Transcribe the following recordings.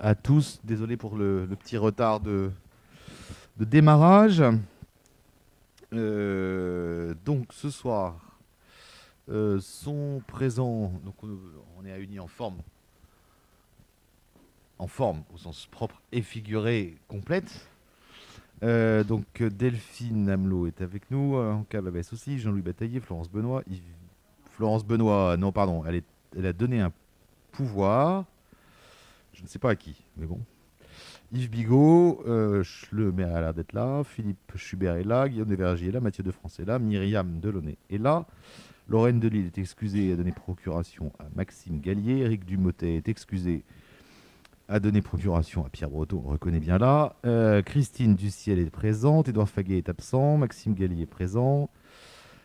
à tous. Désolé pour le petit retard de démarrage. Donc ce soir sont présents, donc on est réunis en forme au sens propre et figuré complète. Donc Delphine Amelot est avec nous, Anka Babès aussi, Jean-Louis Bataillé, Florence Benoît. Florence Benoît, non pardon, elle a donné un pouvoir, je ne sais pas à qui, mais bon. Yves Bigot, le maire a l'air d'être là, Philippe Schubert est là, Guillaume Desvergiers est là, Mathieu de France est là, Myriam Delaunay est là, Lorraine Delille est excusée et a donné procuration à Maxime Gallier, Éric Dumotet est excusé, a donné procuration à Pierre Breton, on le reconnaît bien là, Christine Duciel est présente, Édouard Faguet est absent, Maxime Gallier est présent,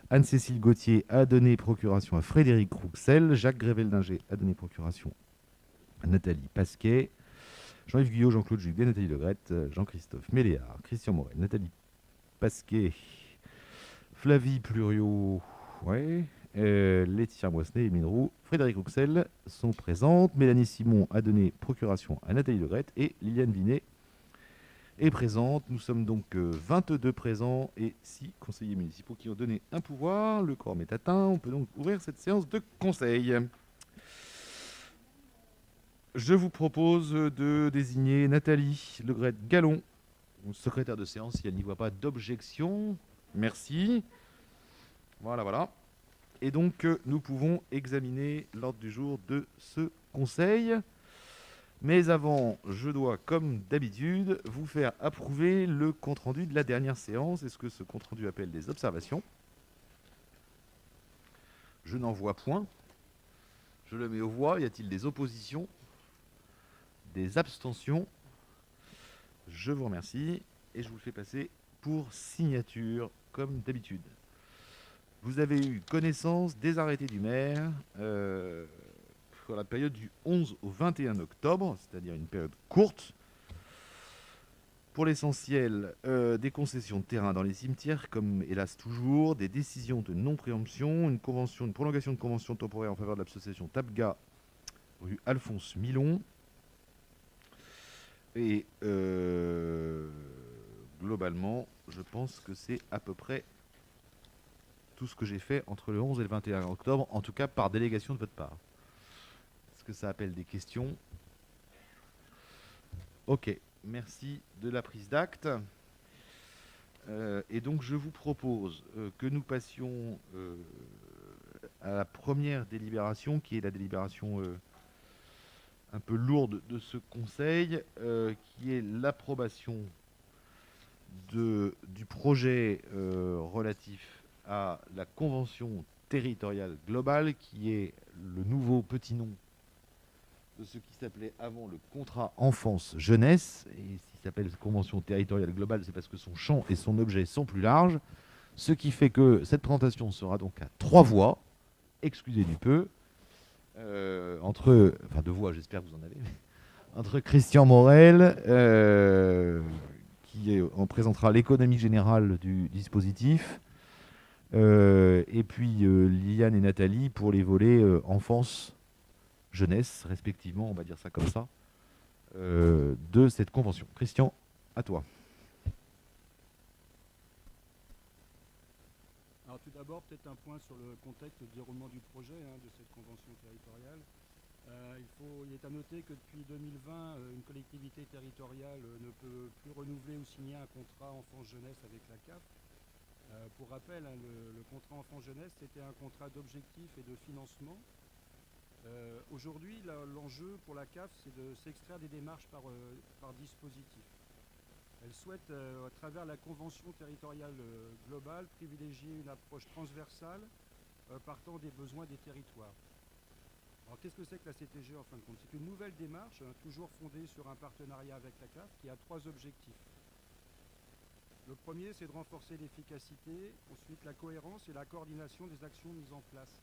Anne-Cécile Gauthier a donné procuration à Frédéric Rouxel, Jacques Grével-Dinger a donné procuration à Nathalie Pasquet, Jean-Yves Guyot, Jean-Claude Juguet, Nathalie Legrette, Jean-Christophe Méléard, Christian Morel, Nathalie Pasquet, Flavie Pluriot, ouais, Laetitia Moissenet, Émile Roux, Frédéric Rouxel sont présentes. Mélanie Simon a donné procuration à Nathalie Legrette et Liliane Vinet est présente. Nous sommes donc 22 présents et 6 conseillers municipaux qui ont donné un pouvoir. Le quorum est atteint. On peut donc ouvrir cette séance de conseil. Je vous propose de désigner Nathalie Legrette-Gallon, secrétaire de séance, si elle n'y voit pas d'objection. Merci. Voilà, voilà. Et donc, nous pouvons examiner l'ordre du jour de ce conseil. Mais avant, je dois, comme d'habitude, vous faire approuver le compte-rendu de la dernière séance. Est-ce que ce compte-rendu appelle des observations? Je n'en vois point. Je le mets aux voix. Y a-t-il des oppositions? Des abstentions? Je vous remercie et je vous le fais passer pour signature, comme d'habitude. Vous avez eu connaissance des arrêtés du maire pour la période du 11 au 21 octobre, c'est-à-dire une période courte. Pour l'essentiel, des concessions de terrain dans les cimetières, comme hélas toujours, des décisions de non-préemption, une prolongation de convention temporaire en faveur de l'association Tabga, rue Alphonse Milon. Et globalement, je pense que c'est à peu près tout ce que j'ai fait entre le 11 et le 21 octobre, en tout cas par délégation de votre part. Est-ce que ça appelle des questions? Ok, merci de la prise d'acte. Et donc je vous propose que nous passions à la première délibération, qui est la délibération un peu lourde de ce conseil, qui est l'approbation du projet relatif à la convention territoriale globale, qui est le nouveau petit nom de ce qui s'appelait avant le contrat enfance-jeunesse. Et s'il s'appelle convention territoriale globale, c'est parce que son champ et son objet sont plus larges. Ce qui fait que cette présentation sera donc à 3 voix, excusez du peu, enfin 2 voix, j'espère que vous en avez, entre Christian Morel, qui en présentera l'économie générale du dispositif, et puis Liliane et Nathalie pour les volets enfance, jeunesse, respectivement, on va dire ça comme ça, de cette convention. Christian, à toi. Alors tout d'abord, peut-être un point sur le contexte de déroulement du projet de cette convention territoriale. Il est à noter que depuis 2020, une collectivité territoriale ne peut plus renouveler ou signer un contrat enfance-jeunesse avec la CAF. Pour rappel, le contrat enfance-jeunesse, c'était un contrat d'objectif et de financement. Aujourd'hui, l'enjeu pour la CAF, c'est de s'extraire des démarches par dispositif. Elle souhaite, à travers la convention territoriale globale, privilégier une approche transversale partant des besoins des territoires. Alors qu'est-ce que c'est que la CTG en fin de compte? C'est une nouvelle démarche, toujours fondée sur un partenariat avec la CAF, qui a 3 objectifs. Le premier, c'est de renforcer l'efficacité, ensuite la cohérence et la coordination des actions mises en place.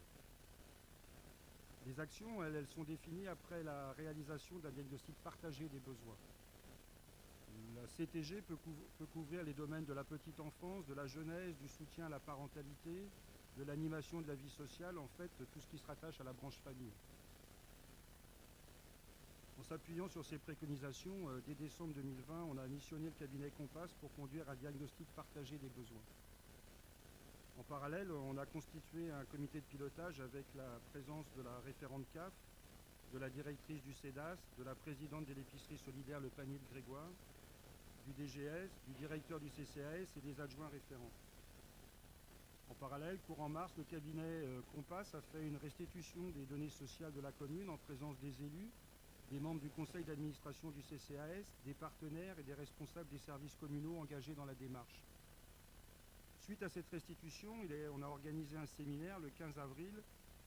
Les actions, elles sont définies après la réalisation d'un diagnostic partagé des besoins. La CTG peut couvrir les domaines de la petite enfance, de la jeunesse, du soutien à la parentalité, de l'animation de la vie sociale, en fait, tout ce qui se rattache à la branche famille. En s'appuyant sur ces préconisations, dès décembre 2020, on a missionné le cabinet Compass pour conduire un diagnostic partagé des besoins. En parallèle, on a constitué un comité de pilotage avec la présence de la référente CAF, de la directrice du CEDAS, de la présidente de l'épicerie solidaire Le Panier de Grégoire, du DGS, du directeur du CCAS et des adjoints référents. En parallèle, courant mars, le cabinet Compass a fait une restitution des données sociales de la commune en présence des élus, des membres du conseil d'administration du CCAS, des partenaires et des responsables des services communaux engagés dans la démarche. Suite à cette restitution, on a organisé un séminaire le 15 avril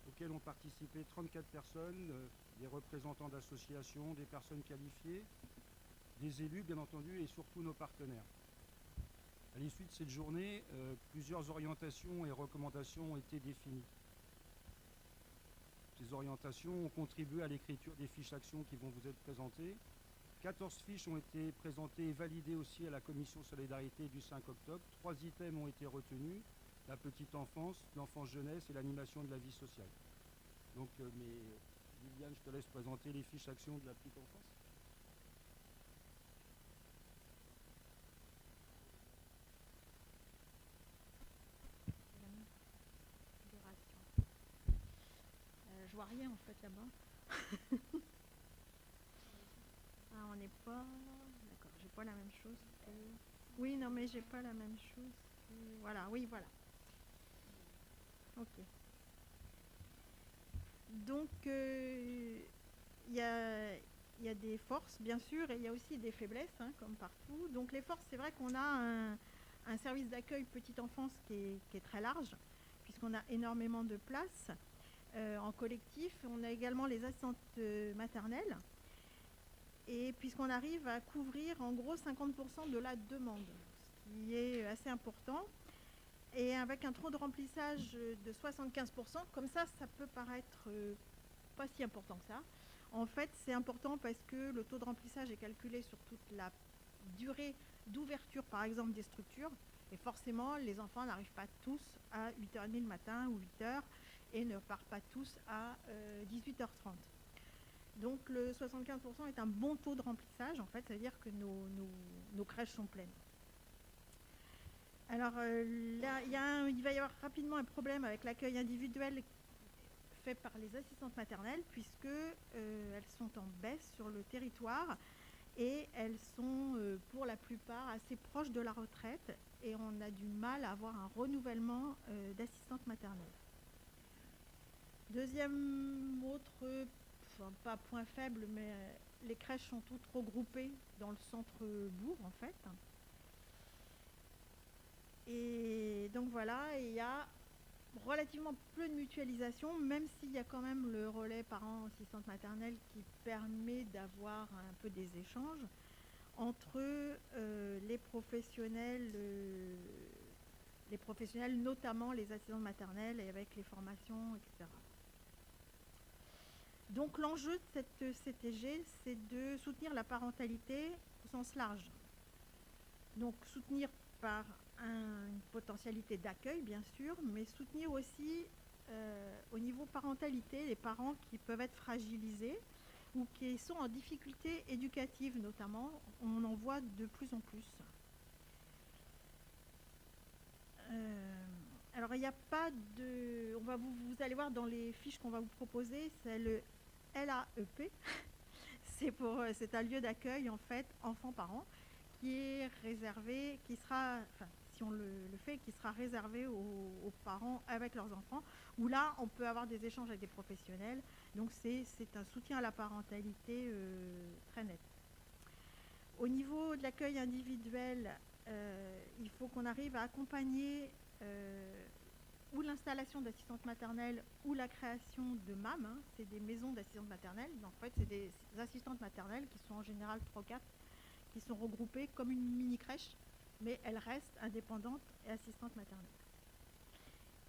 auquel ont participé 34 personnes, des représentants d'associations, des personnes qualifiées, des élus bien entendu et surtout nos partenaires. À l'issue de cette journée, plusieurs orientations et recommandations ont été définies. Ces orientations ont contribué à l'écriture des fiches actions qui vont vous être présentées. 14 fiches ont été présentées et validées aussi à la commission solidarité du 5 octobre. 3 items ont été retenus, la petite enfance, l'enfance jeunesse et l'animation de la vie sociale. Donc, Viviane, je te laisse présenter les fiches actions de la petite enfance. Je vois rien en fait là-bas. Ah, on n'est pas. D'accord, j'ai pas la même chose que. Oui, non, mais j'ai pas la même chose que. Voilà, oui, voilà. Ok. Donc, il y a des forces, bien sûr, et il y a aussi des faiblesses, hein, comme partout. Donc, les forces, c'est vrai qu'on a un service d'accueil petite enfance qui est très large, puisqu'on a énormément de places. En collectif, on a également les assistantes maternelles. Et puisqu'on arrive à couvrir en gros 50% de la demande, ce qui est assez important. Et avec un taux de remplissage de 75%, comme ça peut paraître pas si important que ça. En fait, c'est important parce que le taux de remplissage est calculé sur toute la durée d'ouverture, par exemple, des structures. Et forcément, les enfants n'arrivent pas tous à 8h30 le matin ou 8h et ne partent pas tous à 18h30. Donc le 75% est un bon taux de remplissage, en fait, c'est-à-dire que nos crèches sont pleines. Alors là, il va y avoir rapidement un problème avec l'accueil individuel fait par les assistantes maternelles, puisque elles sont en baisse sur le territoire et elles sont pour la plupart assez proches de la retraite et on a du mal à avoir un renouvellement d'assistantes maternelles. Deuxième enfin, pas point faible, mais les crèches sont toutes regroupées dans le centre-bourg en fait. Et donc voilà, il y a relativement peu de mutualisation, même s'il y a quand même le relais parents-assistante maternelle qui permet d'avoir un peu des échanges entre les professionnels, notamment les assistantes maternelles et avec les formations, etc. Donc l'enjeu de cette CTG, c'est de soutenir la parentalité au sens large. Donc soutenir par une potentialité d'accueil, bien sûr, mais soutenir aussi au niveau parentalité les parents qui peuvent être fragilisés ou qui sont en difficulté éducative notamment. On en voit de plus en plus. Alors il n'y a pas de... vous allez voir dans les fiches qu'on va vous proposer, c'est le LAEP. C'est un lieu d'accueil en fait enfants-parents qui est réservé, qui sera, enfin, si on le fait, qui sera réservé aux parents avec leurs enfants, où là, on peut avoir des échanges avec des professionnels. Donc, c'est un soutien à la parentalité très net. Au niveau de l'accueil individuel, il faut qu'on arrive à accompagner ou l'installation d'assistantes maternelles ou la création de MAM, hein, c'est des maisons d'assistantes maternelles. En fait, c'est des assistantes maternelles qui sont en général 3-4, qui sont regroupées comme une mini-crèche, mais elles restent indépendantes et assistantes maternelles.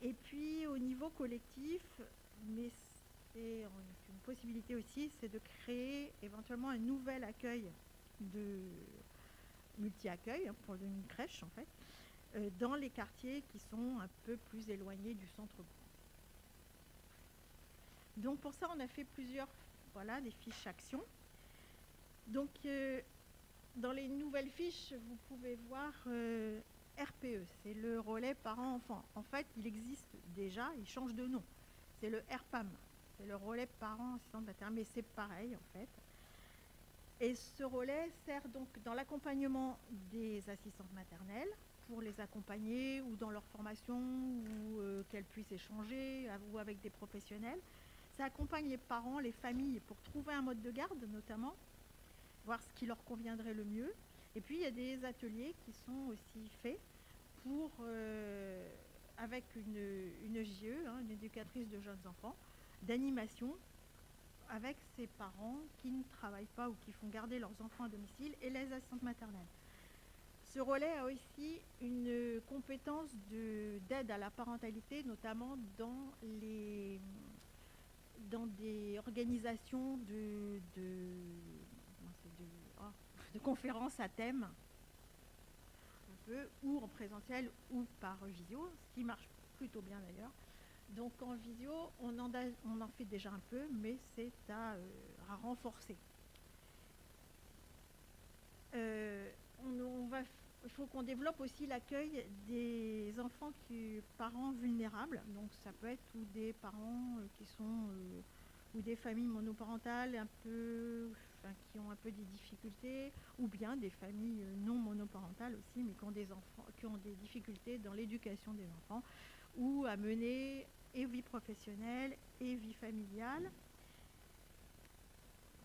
Et puis au niveau collectif, mais c'est une possibilité aussi, c'est de créer éventuellement un nouvel accueil de multi-accueil, hein, pour une crèche en fait, dans les quartiers qui sont un peu plus éloignés du centre-bourg. Donc pour ça, on a fait plusieurs, des fiches actions. Donc, dans les nouvelles fiches, vous pouvez voir RPE, c'est le relais parent-enfant. En fait, il existe déjà, il change de nom. C'est le RPAM, c'est le relais parent-assistante maternelle, mais c'est pareil en fait. Et ce relais sert donc dans l'accompagnement des assistantes maternelles pour les accompagner ou dans leur formation ou qu'elles puissent échanger ou avec des professionnels. Ça accompagne les parents, les familles pour trouver un mode de garde notamment, voir ce qui leur conviendrait le mieux. Et puis il y a des ateliers qui sont aussi faits pour, avec une JE, une éducatrice de jeunes enfants, d'animation avec ces parents qui ne travaillent pas ou qui font garder leurs enfants à domicile et les assistantes maternelles. Ce relais a aussi une compétence d'aide à la parentalité, notamment dans des organisations de conférences à thème, un peu, ou en présentiel ou par visio, ce qui marche plutôt bien d'ailleurs. Donc en visio, on en fait déjà un peu, mais c'est à renforcer. Il faut qu'on développe aussi l'accueil des enfants parents vulnérables. Donc ça peut être ou des parents qui sont ou des familles monoparentales qui ont un peu des difficultés, ou bien des familles non monoparentales aussi, mais qui ont des difficultés dans l'éducation des enfants, ou à mener et vie professionnelle et vie familiale.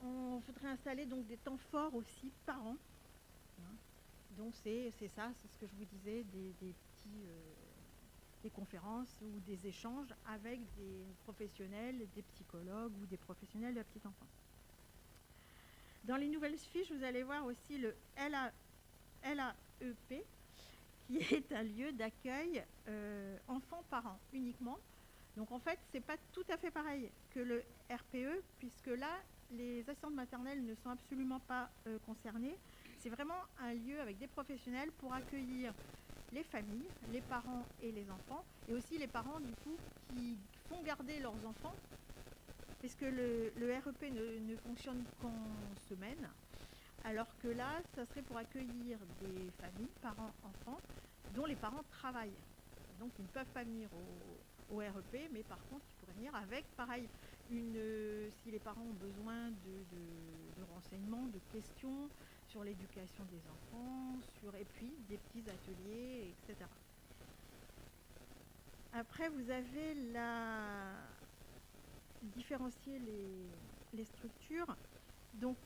On voudrait installer donc des temps forts aussi parents. Donc c'est ça, c'est ce que je vous disais, des conférences ou des échanges avec des professionnels, des psychologues ou des professionnels de la petite enfance. Dans les nouvelles fiches, vous allez voir aussi le LAEP, qui est un lieu d'accueil enfants-parents uniquement. Donc en fait, c'est pas tout à fait pareil que le RPE, puisque là, les assistantes maternelles ne sont absolument pas concernées. C'est vraiment un lieu avec des professionnels pour accueillir les familles, les parents et les enfants, et aussi les parents du coup qui font garder leurs enfants, puisque le REP ne fonctionne qu'en semaine, alors que là, ça serait pour accueillir des familles, parents, enfants, dont les parents travaillent. Donc ils ne peuvent pas venir au REP, mais par contre ils pourraient venir avec, pareil, si les parents ont besoin de renseignements, de questions sur l'éducation des enfants, et puis des petits ateliers, etc. Après, vous avez différencier les structures. Donc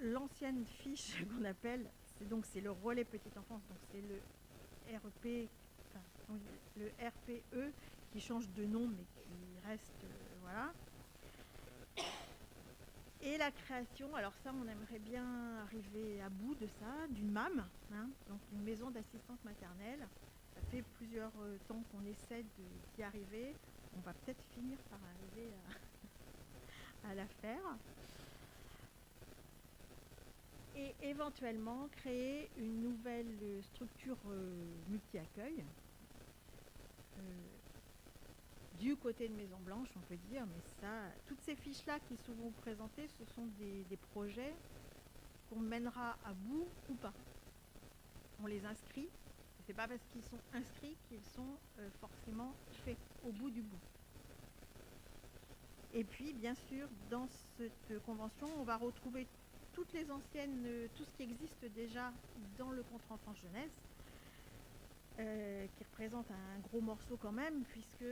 l'ancienne fiche qu'on appelle, c'est le relais petite enfance, donc c'est le REP, le RPE qui change de nom mais qui reste voilà. Et la création, alors ça on aimerait bien arriver à bout de ça, d'une MAM, donc une maison d'assistance maternelle. Ça fait plusieurs temps qu'on essaie d'y arriver. On va peut-être finir par arriver à la faire. Et éventuellement créer une nouvelle structure multi-accueil du côté de Maison Blanche, on peut dire, mais ça, toutes ces fiches-là qui sont vous présentées, ce sont des projets qu'on mènera à bout ou pas. On les inscrit, c'est pas parce qu'ils sont inscrits qu'ils sont forcément faits au bout du bout. Et puis, bien sûr, dans cette convention, on va retrouver toutes les anciennes, tout ce qui existe déjà dans le contrat enfance-jeunesse, qui représente un gros morceau quand même, puisque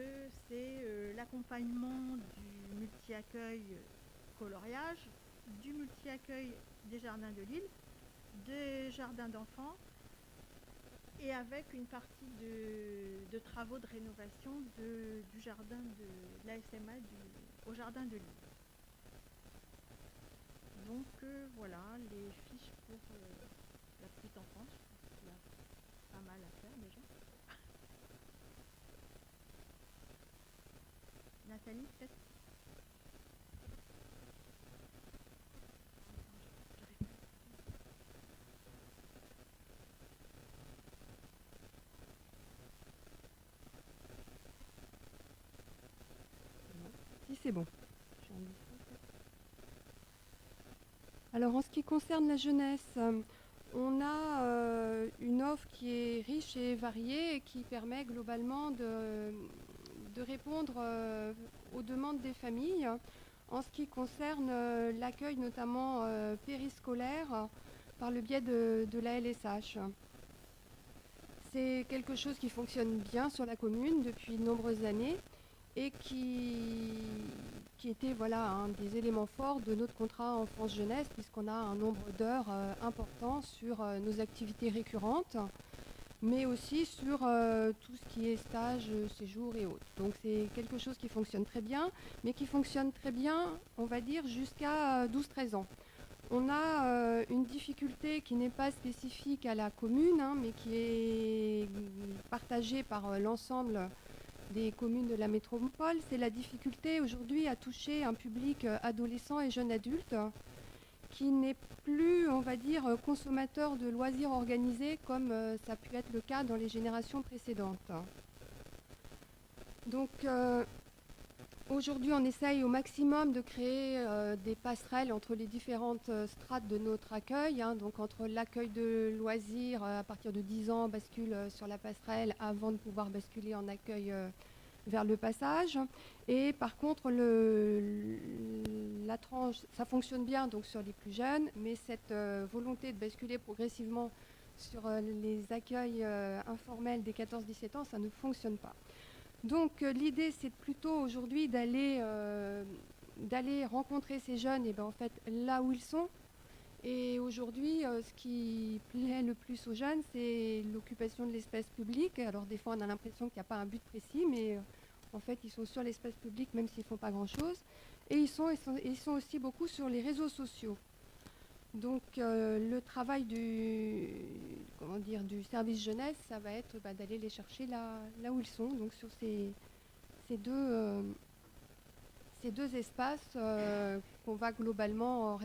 c'est l'accompagnement du multi-accueil coloriage, du multi-accueil des jardins de Lille, des jardins d'enfants, et avec une partie de travaux de rénovation du jardin de la SMA au jardin de Lille. Donc voilà les fiches pour la petite enfance. Il y a pas mal à faire déjà. Nathalie, peut-être? Si c'est bon. Alors en ce qui concerne la jeunesse, on a une offre qui est riche et variée et qui permet globalement de répondre aux demandes des familles. En ce qui concerne l'accueil notamment périscolaire par le biais de la LSH. C'est quelque chose qui fonctionne bien sur la commune depuis de nombreuses années et qui était voilà, un des éléments forts de notre contrat enfance-jeunesse, puisqu'on a un nombre d'heures important sur nos activités récurrentes, mais aussi sur tout ce qui est stage, séjour et autres. Donc c'est quelque chose qui fonctionne très bien, mais qui fonctionne très bien, on va dire, jusqu'à 12-13 ans. On a une difficulté qui n'est pas spécifique à la commune, hein, mais qui est partagée par l'ensemble des communes de la métropole. C'est la difficulté aujourd'hui à toucher un public adolescent et jeune adulte qui n'est plus, on va dire, consommateur de loisirs organisés comme ça a pu être le cas dans les générations précédentes. Donc aujourd'hui, on essaye au maximum de créer des passerelles entre les différentes strates de notre accueil, hein, donc entre l'accueil de loisirs à partir de 10 ans, bascule sur la passerelle avant de pouvoir basculer en accueil vers le passage. Et par contre, la tranche, ça fonctionne bien donc sur les plus jeunes, mais cette volonté de basculer progressivement sur les accueils informels des 14-17 ans, ça ne fonctionne pas. Donc l'idée, c'est plutôt aujourd'hui d'aller rencontrer ces jeunes et en fait, là où ils sont. Et aujourd'hui, ce qui plaît le plus aux jeunes, c'est l'occupation de l'espace public. Alors des fois, on a l'impression qu'il n'y a pas un but précis, mais en fait, ils sont sur l'espace public même s'ils ne font pas grand-chose. Et ils sont aussi beaucoup sur les réseaux sociaux. Donc le travail du service jeunesse, ça va être d'aller les chercher là où ils sont, donc sur ces deux espaces qu'on va globalement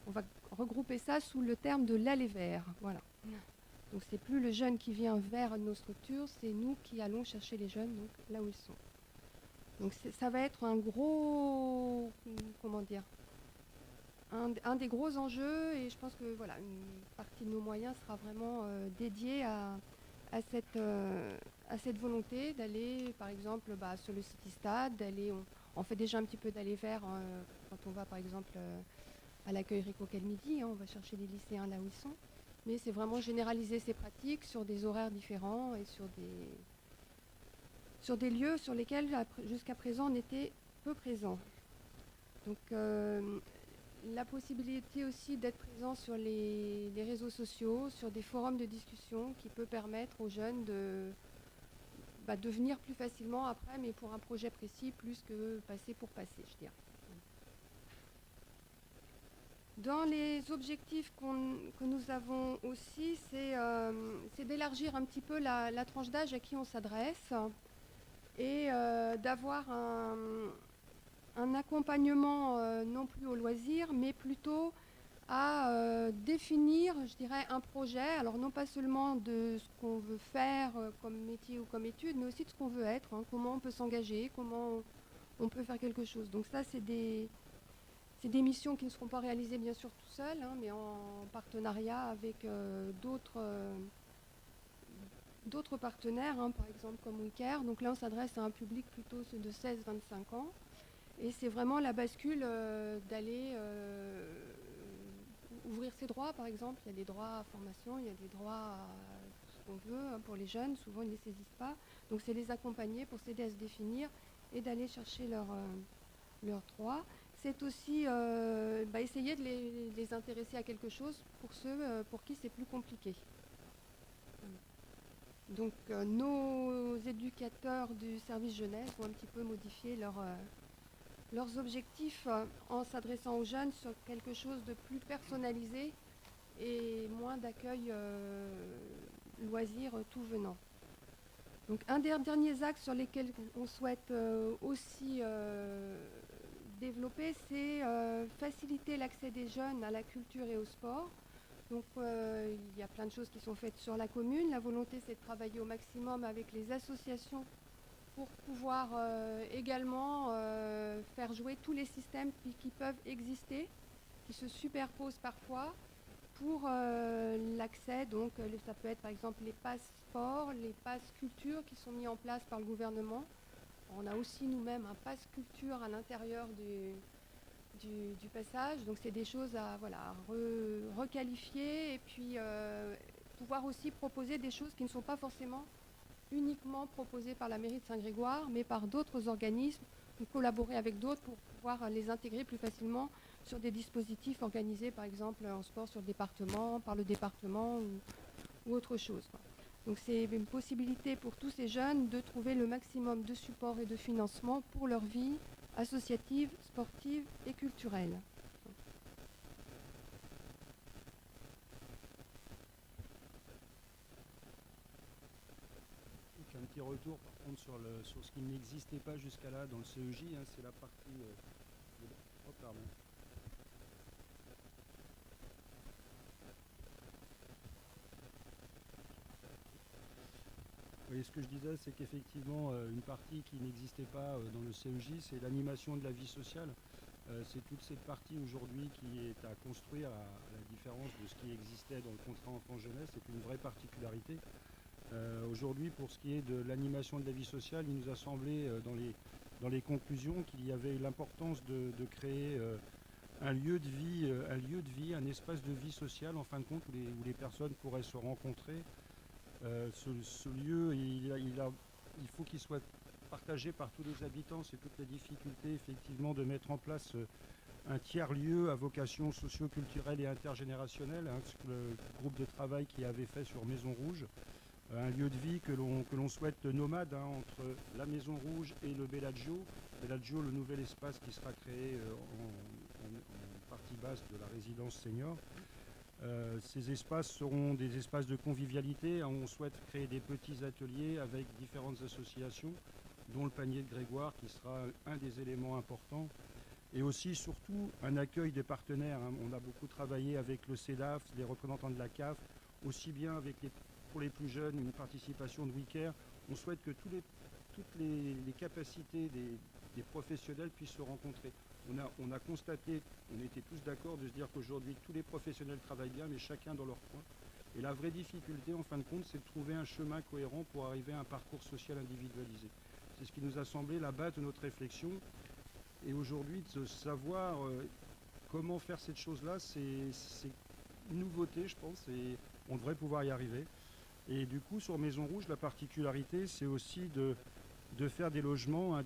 on va regrouper ça sous le terme de l'aller vers. Voilà. Donc c'est plus le jeune qui vient vers nos structures, c'est nous qui allons chercher les jeunes donc là où ils sont. Donc ça va être un gros, un des gros enjeux, et je pense que voilà, une partie de nos moyens sera vraiment dédiée à cette volonté d'aller, par exemple, sur le City Stade, on fait déjà un petit peu d'aller vers quand on va, par exemple, à l'accueil Rico Calmidi, hein, on va chercher les lycéens là où ils sont, mais c'est vraiment généraliser ces pratiques sur des horaires différents et sur des lieux sur lesquels jusqu'à présent on était peu présent. Donc la possibilité aussi d'être présent sur les réseaux sociaux, sur des forums de discussion qui peut permettre aux jeunes de venir plus facilement après, mais pour un projet précis plus que passer pour passer, je dirais. Dans les objectifs que nous avons aussi, c'est d'élargir un petit peu la tranche d'âge à qui on s'adresse et d'avoir un accompagnement non plus au loisir, mais plutôt à définir, je dirais, un projet, alors non pas seulement de ce qu'on veut faire comme métier ou comme étude, mais aussi de ce qu'on veut être, hein, comment on peut s'engager, comment on peut faire quelque chose. Donc ça, c'est des missions qui ne seront pas réalisées bien sûr tout seul, hein, mais en partenariat avec d'autres partenaires, hein, par exemple comme WeCare. Donc là, on s'adresse à un public plutôt de 16-25 ans. Et c'est vraiment la bascule d'aller ouvrir ses droits, par exemple. Il y a des droits à formation, il y a des droits à tout ce qu'on veut, hein, pour les jeunes. Souvent, ils ne les saisissent pas. Donc, c'est les accompagner pour s'aider à se définir et d'aller chercher leurs droits. C'est aussi essayer de les intéresser à quelque chose pour ceux pour qui c'est plus compliqué. Donc, nos éducateurs du service jeunesse vont un petit peu modifier leurs objectifs en s'adressant aux jeunes sur quelque chose de plus personnalisé et moins d'accueil loisirs tout venant. Donc un des derniers axes sur lesquels on souhaite aussi développer, c'est faciliter l'accès des jeunes à la culture et au sport. Donc il y a plein de choses qui sont faites sur la commune. La volonté, c'est de travailler au maximum avec les associations pour pouvoir également faire jouer tous les systèmes qui peuvent exister, qui se superposent parfois, pour l'accès. Donc ça peut être par exemple les passeports, les passes culture qui sont mis en place par le gouvernement. On a aussi nous-mêmes un passe culture à l'intérieur du passage. Donc c'est des choses à requalifier et puis pouvoir aussi proposer des choses qui ne sont pas forcément uniquement proposées par la mairie de Saint-Grégoire, mais par d'autres organismes, ou collaborer avec d'autres pour pouvoir les intégrer plus facilement sur des dispositifs organisés, par exemple en sport sur le département, par le département ou autre chose, quoi. Donc c'est une possibilité pour tous ces jeunes de trouver le maximum de support et de financement pour leur vie associative, sportive et culturelle. Donc un petit retour par contre sur ce qui n'existait pas jusqu'à là dans le CEJ, hein, c'est la partie... Oh pardon. Oui, ce que je disais, c'est qu'effectivement, une partie qui n'existait pas dans le CEJ, c'est l'animation de la vie sociale. C'est toute cette partie aujourd'hui qui est à construire, à la différence de ce qui existait dans le contrat enfant-jeunesse. C'est une vraie particularité. Aujourd'hui, pour ce qui est de l'animation de la vie sociale, il nous a semblé dans les conclusions qu'il y avait l'importance de créer un lieu de vie, un espace de vie sociale en fin de compte où les personnes pourraient se rencontrer. Ce lieu, il faut qu'il soit partagé par tous les habitants. C'est toute la difficulté effectivement de mettre en place un tiers-lieu à vocation socio-culturelle et intergénérationnelle, hein, le groupe de travail qui avait fait sur Maison Rouge. Un lieu de vie que l'on souhaite nomade, hein, entre la Maison Rouge et le Bellagio. Bellagio, le nouvel espace qui sera créé en partie basse de la résidence senior. Ces espaces seront des espaces de convivialité. On souhaite créer des petits ateliers avec différentes associations, dont le panier de Grégoire qui sera un des éléments importants. Et aussi, surtout, un accueil des partenaires, hein. On a beaucoup travaillé avec le CEDAF, les représentants de la CAF, aussi bien avec pour les plus jeunes, une participation de WeCare. On souhaite que toutes les capacités des professionnels puissent se rencontrer. On a constaté, on était tous d'accord de se dire qu'aujourd'hui tous les professionnels travaillent bien, mais chacun dans leur coin. Et la vraie difficulté, en fin de compte, c'est de trouver un chemin cohérent pour arriver à un parcours social individualisé. C'est ce qui nous a semblé la base de notre réflexion. Et aujourd'hui, de savoir comment faire cette chose-là, c'est une nouveauté, je pense, et on devrait pouvoir y arriver. Et du coup, sur Maison Rouge, la particularité, c'est aussi de faire des logements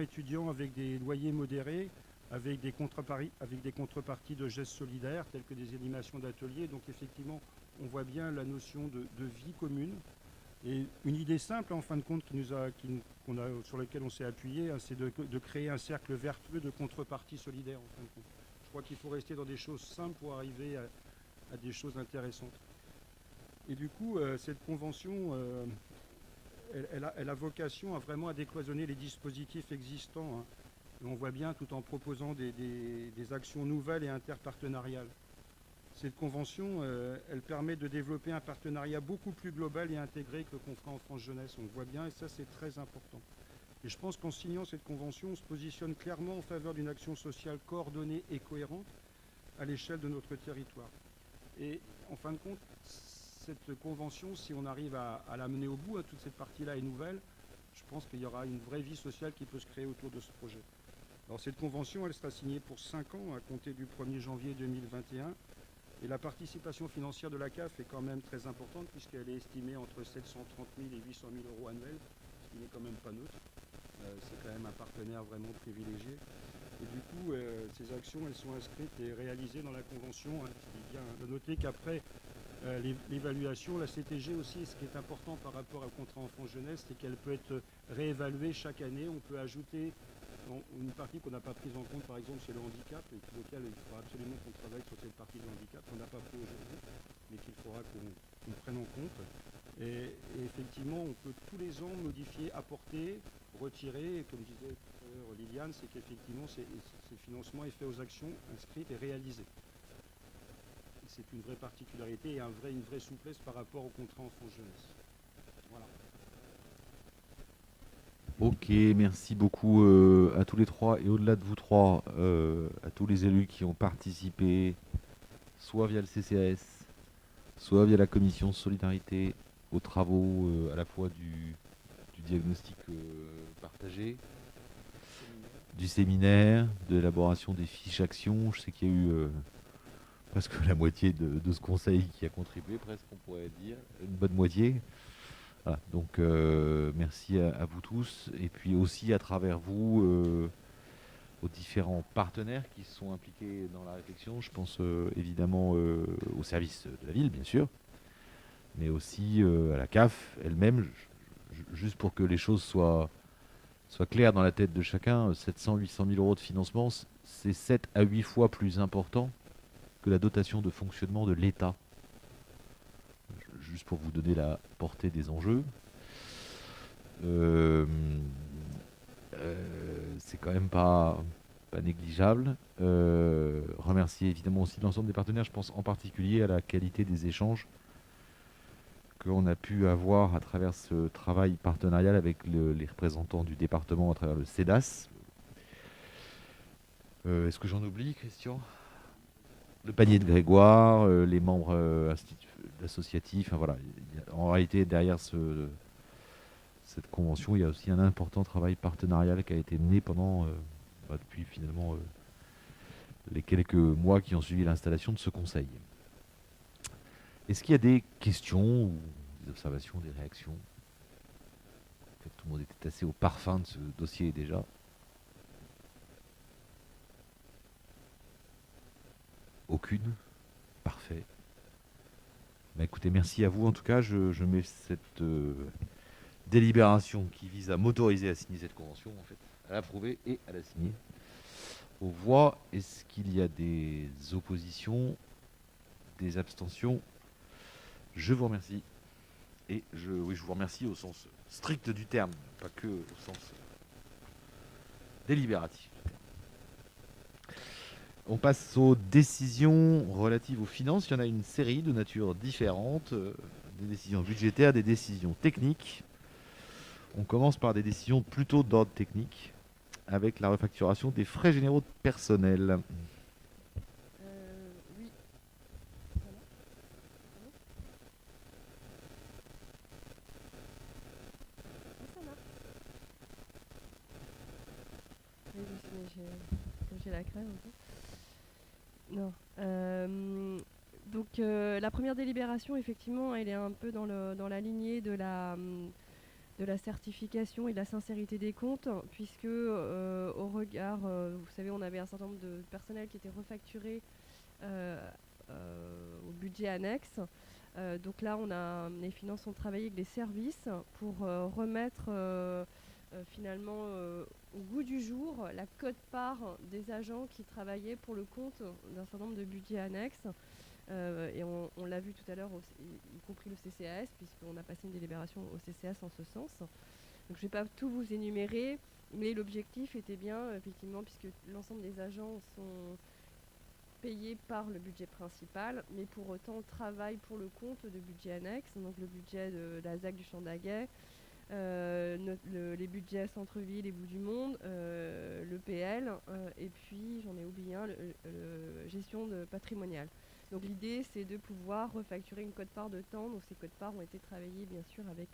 étudiants avec des loyers modérés, avec des contreparties de gestes solidaires, telles que des animations d'ateliers. Donc effectivement, on voit bien la notion de vie commune. Et une idée simple, en fin de compte, sur laquelle on s'est appuyé, hein, c'est de créer un cercle vertueux de contreparties solidaires, en fin de compte. Je crois qu'il faut rester dans des choses simples pour arriver à des choses intéressantes. Et du coup, cette convention, elle a vocation à décloisonner les dispositifs existants, hein. Et on voit bien, tout en proposant des actions nouvelles et interpartenariales. Cette convention, elle permet de développer un partenariat beaucoup plus global et intégré que le contrat enfance-jeunesse. On le voit bien et ça, c'est très important. Et je pense qu'en signant cette convention, on se positionne clairement en faveur d'une action sociale coordonnée et cohérente à l'échelle de notre territoire. Et en fin de compte, cette convention, si on arrive à la mener au bout, toute cette partie-là est nouvelle, je pense qu'il y aura une vraie vie sociale qui peut se créer autour de ce projet. Alors cette convention, elle sera signée pour 5 ans à compter du 1er janvier 2021. Et la participation financière de la CAF est quand même très importante puisqu'elle est estimée entre 730 000 et 800 000 euros annuels, ce qui n'est quand même pas neutre. C'est quand même un partenaire vraiment privilégié. Et du coup, ces actions, elles sont inscrites et réalisées dans la convention. Il est bien de noter qu'après l'évaluation, la CTG aussi, ce qui est important par rapport au contrat enfant-jeunesse, c'est qu'elle peut être réévaluée chaque année. On peut ajouter une partie qu'on n'a pas prise en compte, par exemple, c'est le handicap, et pour lequel il faudra absolument qu'on travaille sur cette partie du handicap qu'on n'a pas pris aujourd'hui, mais qu'il faudra qu'on prenne en compte. Et effectivement, on peut tous les ans modifier, apporter, retirer, et comme disait tout à l'heure Liliane, c'est qu'effectivement, ce financement est fait aux actions inscrites et réalisées. C'est une vraie particularité et une vraie souplesse par rapport au contrat enfant-jeunesse. Voilà. Ok, merci beaucoup à tous les trois et au-delà de vous trois, à tous les élus qui ont participé, soit via le CCAS, soit via la commission solidarité, aux travaux à la fois du diagnostic partagé, du séminaire, de l'élaboration des fiches actions. Je sais qu'il y a eu presque la moitié de ce conseil qui a contribué, presque on pourrait dire, une bonne moitié. Voilà, donc merci à vous tous, et puis aussi à travers vous aux différents partenaires qui se sont impliqués dans la réflexion. Je pense évidemment au service de la ville, bien sûr, mais aussi à la CAF elle-même, juste pour que les choses soient claires dans la tête de chacun. 700-800 000 euros de financement, c'est 7 à 8 fois plus important que la dotation de fonctionnement de l'État. Juste pour vous donner la portée des enjeux. Euh, c'est quand même pas négligeable. Remercier évidemment aussi l'ensemble des partenaires. Je pense en particulier à la qualité des échanges qu'on a pu avoir à travers ce travail partenarial avec les représentants du département à travers le CEDAS. Est-ce que j'en oublie, Christian? Le panier de Grégoire, les membres associatifs. Enfin, voilà. En réalité, derrière cette convention, il y a aussi un important travail partenarial qui a été mené depuis finalement les quelques mois qui ont suivi l'installation de ce conseil. Est-ce qu'il y a des questions ou des observations, des réactions? En fait, tout le monde était assez au parfum de ce dossier déjà. Aucune. Parfait. Bah, écoutez, merci à vous. En tout cas, je mets cette délibération qui vise à m'autoriser à signer cette convention, en fait, à l'approuver et à la signer. Aux voix, est-ce qu'il y a des oppositions, des abstentions? Je vous remercie. Et oui, je vous remercie au sens strict du terme, pas que au sens délibératif. On passe aux décisions relatives aux finances. Il y en a une série de natures différentes, des décisions budgétaires, des décisions techniques. On commence par des décisions plutôt d'ordre technique, avec la refacturation des frais généraux de personnel. Oui. Ça marche. Oui, comme j'ai la crème un peu. Non. Donc la première délibération, effectivement, elle est un peu dans la lignée de la certification et de la sincérité des comptes, puisque au regard, vous savez, on avait un certain nombre de personnels qui étaient refacturés au budget annexe. Donc là, les finances ont travaillé avec les services pour remettre finalement au goût du jour la quote-part des agents qui travaillaient pour le compte d'un certain nombre de budgets annexes. Et on l'a vu tout à l'heure, y compris le CCAS, puisqu'on a passé une délibération au CCAS en ce sens. Donc je ne vais pas tout vous énumérer, mais l'objectif était bien, effectivement, puisque l'ensemble des agents sont payés par le budget principal, mais pour autant travaillent pour le compte de budget annexe, donc le budget de la ZAC du Champ d'Aguet, les budgets centre-ville et bout du monde, le PL, et puis j'en ai oublié un, gestion patrimoniale. Donc l'idée, c'est de pouvoir refacturer une quote-part de temps. Donc ces quotes-parts ont été travaillées bien sûr avec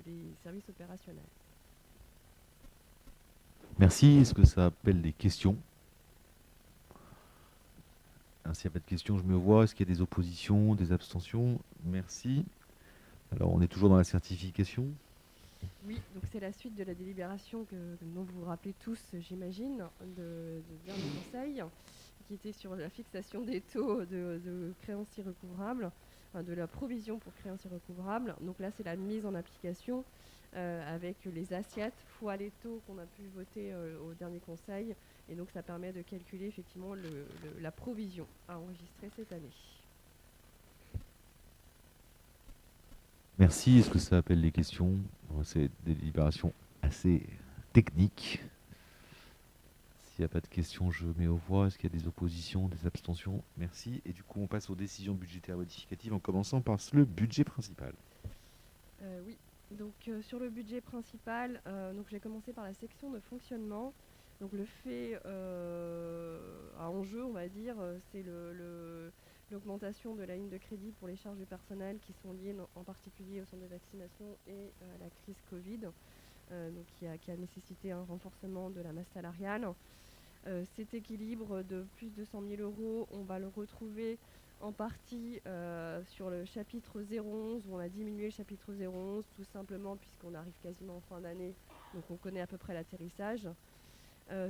les services opérationnels. Merci. Est-ce que ça appelle des questions? S'il n'y a pas de questions, je me vois. Est-ce qu'il y a des oppositions, des abstentions? Merci. Alors, on est toujours dans la certification. Oui, donc c'est la suite de la délibération dont vous vous rappelez tous, j'imagine, de dernier conseil, qui était sur la fixation des taux de créances irrécouvrables, enfin de la provision pour créances irrécouvrables. Donc là, c'est la mise en application avec les assiettes fois les taux qu'on a pu voter au dernier conseil. Et donc, ça permet de calculer effectivement la provision à enregistrer cette année. Merci. Est-ce que ça appelle les questions? C'est des délibérations assez techniques. S'il n'y a pas de questions, je mets aux voix. Est-ce qu'il y a des oppositions, des abstentions? Merci. Et du coup, on passe aux décisions budgétaires modificatives en commençant par le budget principal. Oui, Donc sur le budget principal, donc j'ai commencé par la section de fonctionnement. Donc le fait à enjeu, on va dire, c'est l'augmentation de la ligne de crédit pour les charges du personnel qui sont liées en particulier au centre de vaccination et à la crise Covid, donc qui a nécessité un renforcement de la masse salariale. Cet équilibre de plus de 100 000 euros, on va le retrouver en partie sur le chapitre 011, où on a diminué le chapitre 011, tout simplement puisqu'on arrive quasiment en fin d'année, donc on connaît à peu près l'atterrissage.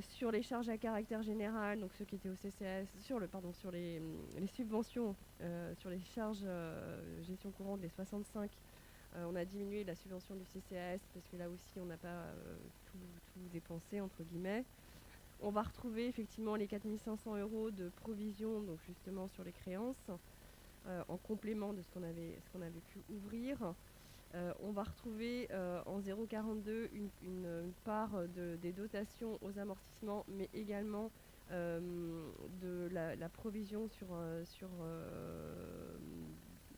Sur les charges à caractère général, donc ceux qui étaient au CCAS, sur les subventions, sur les charges gestion courante, les 65, on a diminué la subvention du CCAS parce que là aussi on n'a pas tout dépensé entre guillemets. On va retrouver effectivement les 4 500 euros de provision, donc justement sur les créances, en complément de ce qu'on avait pu ouvrir. On va retrouver en 0,42 une part des dotations aux amortissements, mais également de la provision sur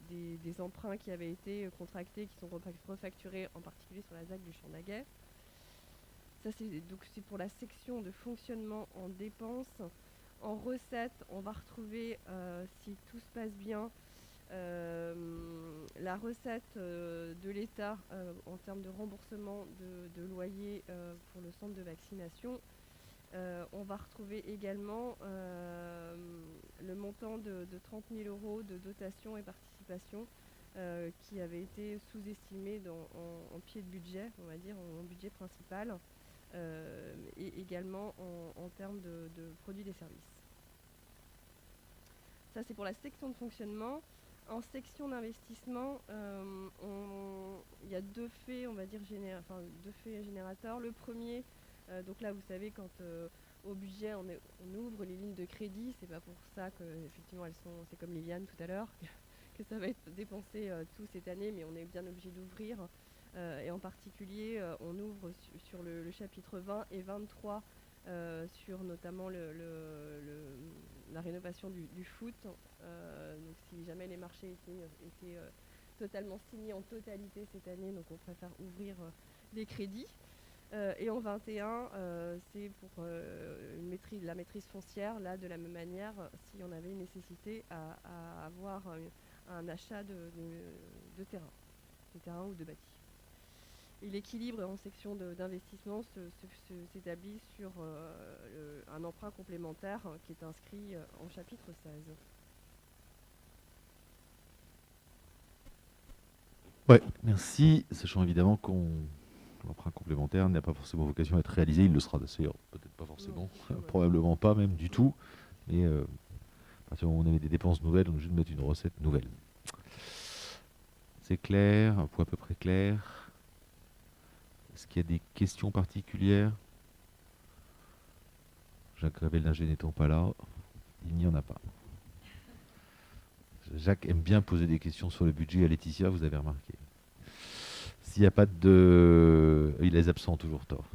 des emprunts qui avaient été contractés, qui sont refacturés, en particulier sur la ZAC du Champ d'Aguet. Ça, c'est pour la section de fonctionnement en dépenses. En recettes, on va retrouver, si tout se passe bien, la recette de l'État en termes de remboursement de loyer pour le centre de vaccination. On va retrouver également le montant de 30 000 euros de dotation et participation qui avait été sous-estimé en pied de budget, on va dire, en budget principal, et également en termes de produits et services. Ça, c'est pour la section de fonctionnement. En section d'investissement, il y a deux faits, on va dire, deux faits générateurs. Le premier, donc là, vous savez, quand au budget, on ouvre les lignes de crédit, c'est pas pour ça que, effectivement, c'est comme Liliane tout à l'heure, que ça va être dépensé tout cette année, mais on est bien obligé d'ouvrir. Et en particulier, on ouvre sur le chapitre 20 et 23 sur notamment la rénovation du foot. Donc si jamais les marchés étaient totalement signés en totalité cette année, donc on préfère ouvrir des crédits. Et en 21, c'est pour la maîtrise foncière, là de la même manière, si on avait une nécessité à avoir un achat de terrain ou de bâti. Et l'équilibre en section d'investissement s'établit sur un emprunt complémentaire qui est inscrit en chapitre 16. Ouais, merci. Sachant évidemment l'emprunt complémentaire n'a pas forcément vocation à être réalisé. Il le sera d'ailleurs, peut-être pas forcément, Non, probablement pas même du tout. Mais à partir du moment où on avait des dépenses nouvelles, on est obligé de mettre une recette nouvelle. C'est clair, un point à peu près clair. Est-ce qu'il y a des questions particulières? Jacques Révélingé n'étant pas là, il n'y en a pas. Jacques aime bien poser des questions sur le budget à Laetitia, vous avez remarqué. S'il n'y a pas de... Il est absent toujours, tort.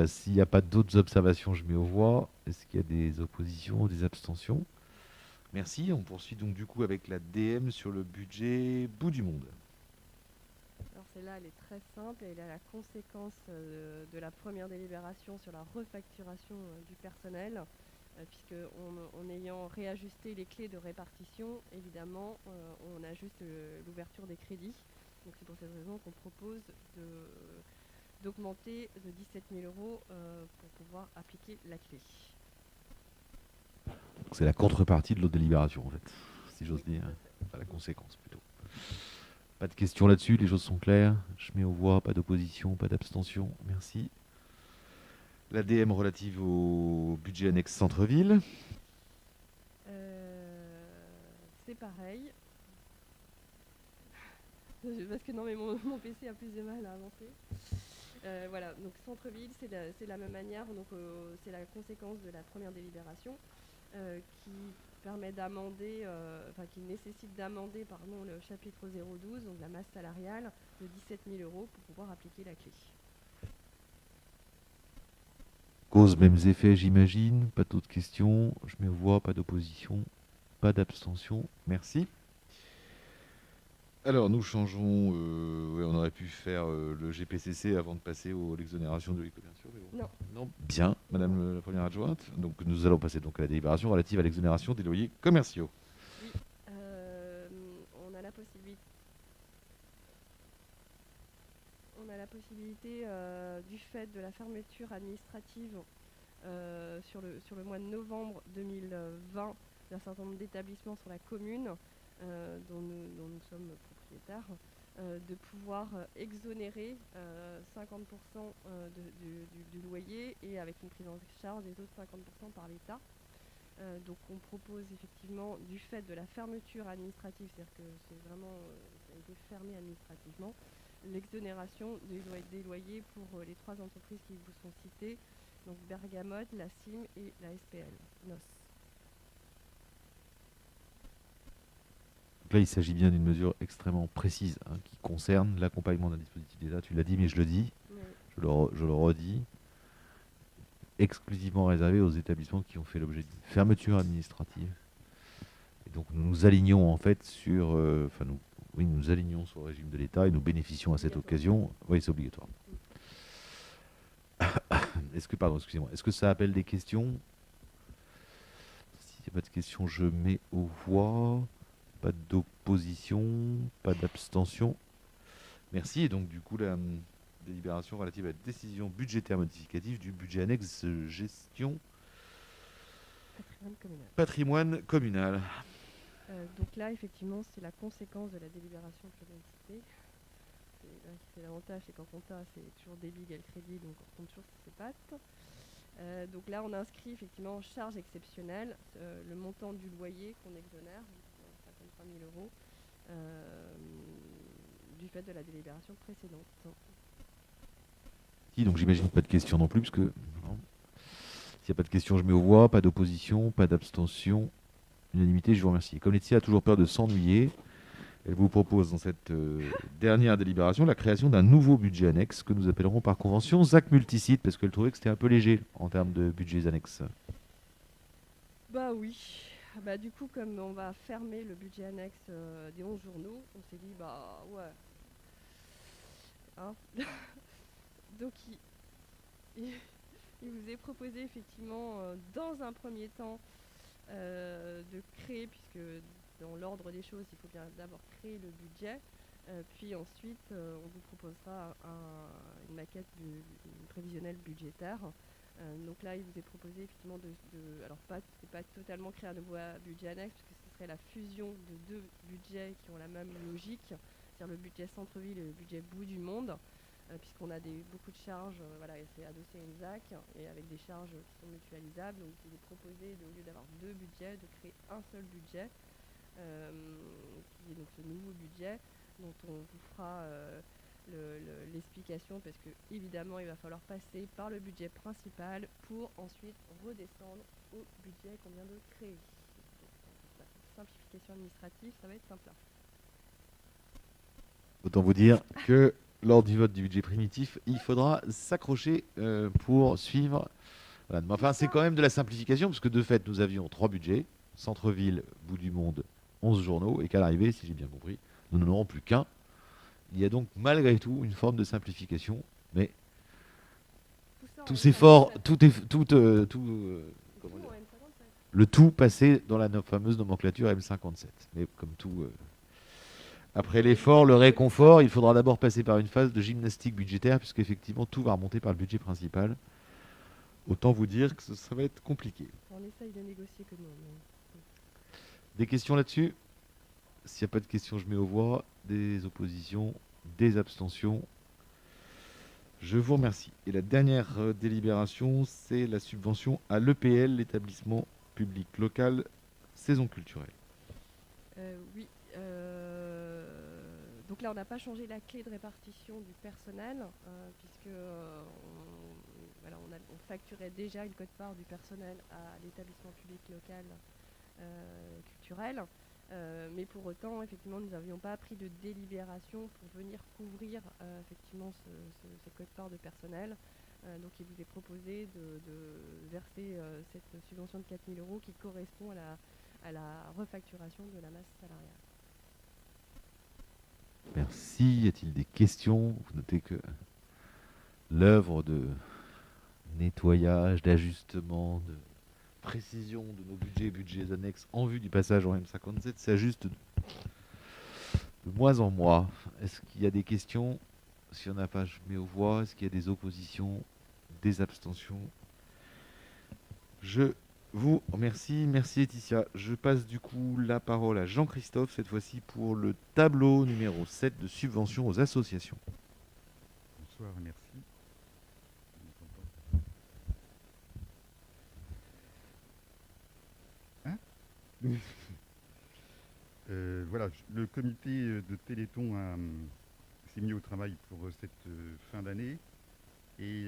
S'il n'y a pas d'autres observations, je mets aux voix. Est-ce qu'il y a des oppositions, des abstentions? Merci. On poursuit donc du coup avec la DM sur le budget bout du monde. Alors celle-là, elle est très simple. Elle est à la conséquence de la première délibération sur la refacturation du personnel. Puisque en ayant réajusté les clés de répartition, évidemment, on ajuste l'ouverture des crédits. Donc c'est pour cette raison qu'on propose d'augmenter de 17 000 euros pour pouvoir appliquer la clé. C'est la contrepartie de l'autre délibération, en fait, si j'ose dire. Enfin, la conséquence, plutôt. Pas de questions là-dessus, les choses sont claires. Je mets aux voix, pas d'opposition, pas d'abstention. Merci. La DM relative au budget annexe centre-ville. C'est pareil. Parce que non, mais mon PC a plus de mal à avancer. Voilà, donc centre-ville, c'est la même manière. Donc c'est la conséquence de la première délibération qui permet d'amender, qui nécessite d'amender, le chapitre 012, donc la masse salariale, de 17 000 euros pour pouvoir appliquer la clé. Cause, mêmes effets, j'imagine. Pas d'autres questions. Je mets aux voix, pas d'opposition, pas d'abstention. Merci. Alors, nous changeons. Ouais, on aurait pu faire le GPCC avant de passer à l'exonération de l'éco, bien sûr. Mais bon. Non. Non. Bien, Madame la Première Adjointe. Donc, nous allons passer donc à la délibération relative à l'exonération des loyers commerciaux. Oui, on a la possibilité. On a la possibilité, du fait de la fermeture administrative sur le mois de novembre 2020 d'un certain nombre d'établissements sur la commune dont nous sommes propriétaires, de pouvoir exonérer 50% du loyer et avec une prise en charge des autres 50% par l'État. Donc on propose effectivement, du fait de la fermeture administrative, c'est-à-dire que c'est vraiment, ça a été fermé administrativement, l'exonération des loyers pour les 3 entreprises qui vous sont citées, donc Bergamote, la CIM et la SPL, NOS. Donc là, il s'agit bien d'une mesure extrêmement précise qui concerne l'accompagnement d'un dispositif d'État. Tu l'as dit, mais je le dis, Oui. je le redis, exclusivement réservé aux établissements qui ont fait l'objet d'une fermeture administrative. Et donc nous nous alignons en fait sur, nous alignons sur le régime de l'État et nous bénéficions à cette occasion. Oui, c'est obligatoire. Est-ce que ça appelle des questions? S'il n'y a pas de questions, je mets aux voix. Pas d'opposition, pas d'abstention. Merci. Et donc du coup, la délibération relative à la décision budgétaire modificative du budget annexe gestion patrimoine communal. Donc là, effectivement, c'est la conséquence de la délibération que je viens de citer. C'est l'avantage, c'est qu'en compta, c'est toujours débit égale crédit, donc on compte toujours sur ses pattes. Donc là, on inscrit effectivement en charge exceptionnelle le montant du loyer qu'on exonère, 53 000 euros, du fait de la délibération précédente. Donc j'imagine pas de questions non plus, parce que non. S'il n'y a pas de questions, je mets aux voix. Pas d'opposition, pas d'abstention. Unanimité, je vous remercie. Comme Laetitia a toujours peur de s'ennuyer, elle vous propose dans cette dernière délibération la création d'un nouveau budget annexe que nous appellerons par convention ZAC Multisite, parce qu'elle trouvait que c'était un peu léger en termes de budgets annexes. Bah oui. Bah du coup, comme on va fermer le budget annexe des 11 journaux, on s'est dit, bah ouais. Hein. Donc il vous est proposé effectivement, dans un premier temps, de créer, puisque dans l'ordre des choses, il faut bien d'abord créer le budget, puis ensuite on vous proposera une maquette une prévisionnelle budgétaire. Donc là, il vous est proposé effectivement alors c'est pas totalement créer un nouveau budget annexe, puisque ce serait la fusion de 2 budgets qui ont la même logique, c'est-à-dire le budget centre-ville et le budget bout du monde. Puisqu'on a beaucoup de charges, et c'est adossé à une ZAC et avec des charges qui sont mutualisables. Donc il est proposé, au lieu d'avoir 2 budgets, de créer un seul budget, qui est donc ce nouveau budget, dont on vous fera l'explication, parce que évidemment il va falloir passer par le budget principal pour ensuite redescendre au budget qu'on vient de créer. Donc, simplification administrative, ça va être simple. Autant vous dire que lors du vote du budget primitif, il faudra s'accrocher pour suivre. Voilà. Mais enfin, c'est quand même de la simplification, parce que de fait, nous avions 3 budgets, centre-ville, bout du monde, 11 journaux, et qu'à l'arrivée, si j'ai bien compris, nous n'en aurons plus qu'un. Il y a donc malgré tout une forme de simplification, mais tous efforts, le tout passé dans la fameuse nomenclature M57. Mais comme tout... Après l'effort, le réconfort, il faudra d'abord passer par une phase de gymnastique budgétaire, puisqu'effectivement tout va remonter par le budget principal. Autant vous dire que ça va être compliqué. On essaye de négocier que nous. Des questions là-dessus? S'il n'y a pas de questions, je mets aux voix. Des oppositions, des abstentions. Je vous remercie. Et la dernière délibération, c'est la subvention à l'EPL, l'établissement public local saison culturelle. Oui. Donc là, on n'a pas changé la clé de répartition du personnel, puisque on facturait déjà une quote-part du personnel à l'établissement public local culturel. Mais pour autant, effectivement, nous n'avions pas pris de délibération pour venir couvrir effectivement ce quote-part de personnel. Donc il vous est proposé de verser cette subvention de 4 000 euros qui correspond à la refacturation de la masse salariale. Merci. Y a-t-il des questions? Vous notez que l'œuvre de nettoyage, d'ajustement, de précision de nos budgets annexes en vue du passage en M57 s'ajuste de mois en mois. Est-ce qu'il y a des questions? S'il n'y en a pas, je mets aux voix. Est-ce qu'il y a des oppositions, des abstentions? Je vous remercie. Merci Laetitia. Je passe du coup la parole à Jean-Christophe, cette fois-ci pour le tableau numéro 7 de subvention aux associations. Bonsoir, merci. Hein Voilà, le comité de Téléthon s'est mis au travail pour cette fin d'année et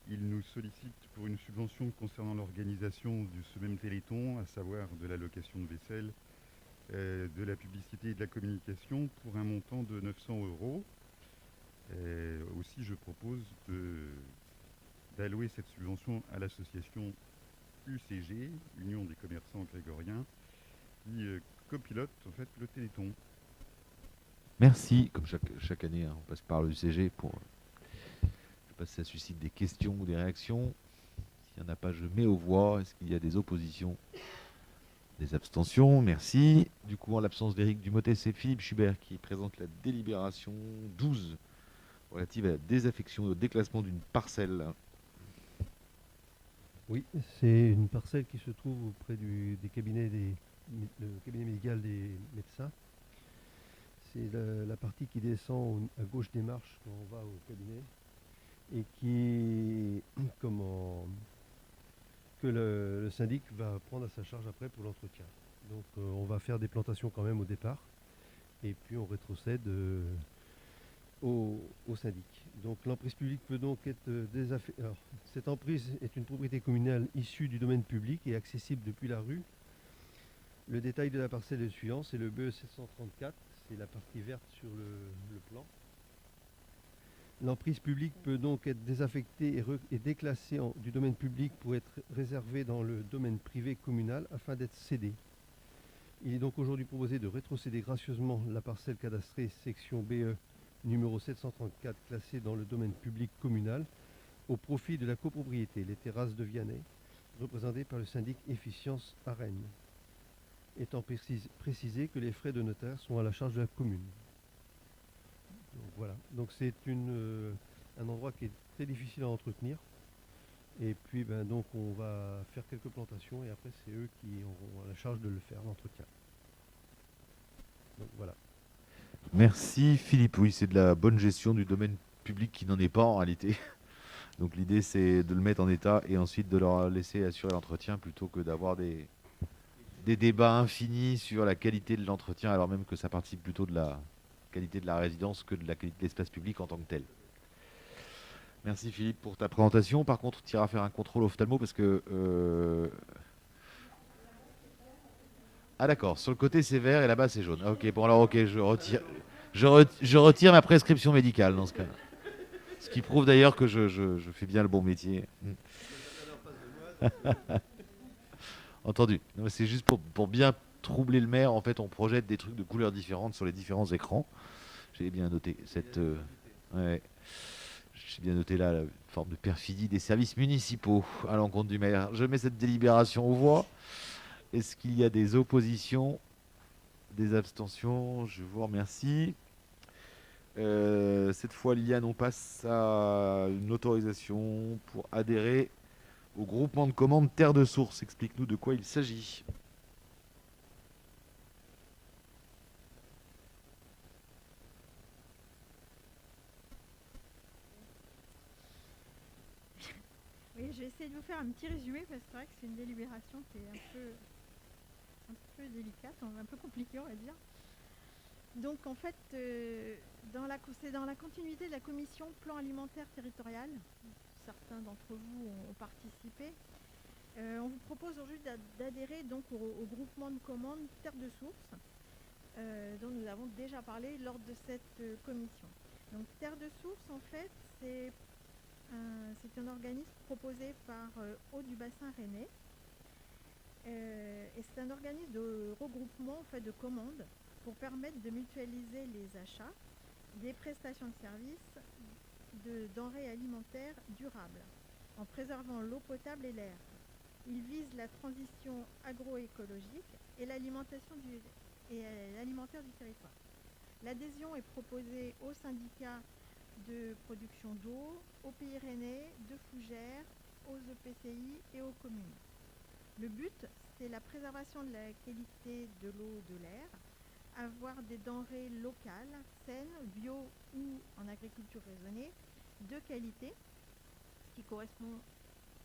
il nous sollicite pour une subvention concernant l'organisation de ce même Téléthon, à savoir de la location de vaisselle, de la publicité et de la communication pour un montant de 900 €. Aussi, je propose d'allouer cette subvention à l'association UCG, Union des commerçants grégoriens, qui copilote en fait le Téléthon. Merci. Comme chaque année, hein, on passe par le UCG pour. Je sais pas si ça suscite des questions ou des réactions. S'il n'y en a pas, je mets aux voix. Est-ce qu'il y a des oppositions? Des abstentions? Merci. Du coup, en l'absence d'Éric Dumotet, c'est Philippe Schubert qui présente la délibération 12 relative à la désaffection et au déclassement d'une parcelle. Oui, c'est une parcelle qui se trouve auprès des cabinets le cabinet médical des médecins. C'est la partie qui descend à gauche des marches quand on va au cabinet et que le syndic va prendre à sa charge après pour l'entretien. Donc on va faire des plantations quand même au départ et puis on rétrocède au syndic. Donc l'emprise publique peut donc être désaffectée. Alors, cette emprise est une propriété communale issue du domaine public et accessible depuis la rue. Le détail de la parcelle est le suivant, c'est le BE 734, c'est la partie verte sur le plan. L'emprise publique peut donc être désaffectée et déclassée du domaine public pour être réservée dans le domaine privé communal afin d'être cédée. Il est donc aujourd'hui proposé de rétrocéder gracieusement la parcelle cadastrée section BE numéro 734 classée dans le domaine public communal au profit de la copropriété, les terrasses de Vianney, représentées par le syndic Efficience à Rennes, étant précisé que les frais de notaire sont à la charge de la commune. Donc voilà, donc c'est un endroit qui est très difficile à entretenir. Et puis donc on va faire quelques plantations et après c'est eux qui auront la charge de le faire, l'entretien. Donc voilà. Merci Philippe. Oui, c'est de la bonne gestion du domaine public qui n'en est pas en réalité. Donc l'idée c'est de le mettre en état et ensuite de leur laisser assurer l'entretien plutôt que d'avoir des débats infinis sur la qualité de l'entretien alors même que ça participe plutôt de la qualité de la résidence que de la qualité de l'espace public en tant que tel. Merci Philippe pour ta présentation. Par contre, tu iras faire un contrôle ophtalmo parce que... Ah d'accord, sur le côté c'est vert et là-bas c'est jaune. Ok, bon alors ok, je retire ma prescription médicale dans ce cas. Ce qui prouve d'ailleurs que je fais bien le bon métier. Entendu. Non, c'est juste pour bien troubler le maire. En fait, on projette des trucs de couleurs différentes sur les différents écrans. J'ai bien noté cette... ouais. J'ai bien noté là la forme de perfidie des services municipaux à l'encontre du maire. Je mets cette délibération aux voix. Est-ce qu'il y a des oppositions, des abstentions? Je vous remercie. Cette fois, Liane, on passe à une autorisation pour adhérer au groupement de commandes Terre de Source. Explique-nous de quoi il s'agit. Oui, je vais essayer de vous faire un petit résumé parce que c'est vrai que c'est une délibération qui est un peu délicate, un peu compliquée on va dire. Donc en fait, c'est dans la continuité de la commission plan alimentaire territorial. Certains d'entre vous ont participé. On vous propose aujourd'hui d'adhérer donc au groupement de commandes Terre de Source, dont nous avons déjà parlé lors de cette commission. Donc Terre de Source, en fait, c'est un organisme proposé par Eau du Bassin Rennais. Et c'est un organisme de regroupement en fait, de commandes pour permettre de mutualiser les achats des prestations de services de denrées alimentaires durables, en préservant l'eau potable et l'air. Il vise la transition agroécologique et l'alimentaire du territoire. L'adhésion est proposée aux syndicats de production d'eau, aux Pyrénées, de Fougères, aux EPCI et aux communes. Le but, c'est la préservation de la qualité de l'eau et de l'air, avoir des denrées locales, saines, bio ou en agriculture raisonnée, de qualité, ce qui correspond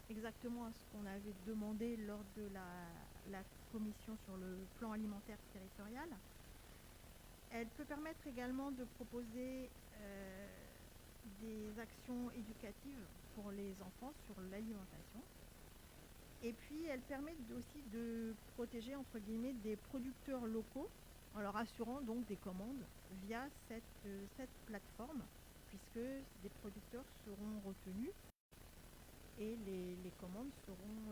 exactement à ce qu'on avait demandé lors de la commission sur le plan alimentaire territorial. Elle peut permettre également de proposer des actions éducatives pour les enfants sur l'alimentation. Et puis, elle permet aussi de protéger, entre guillemets, des producteurs locaux en leur assurant donc des commandes via cette plateforme, puisque des producteurs seront retenus et les commandes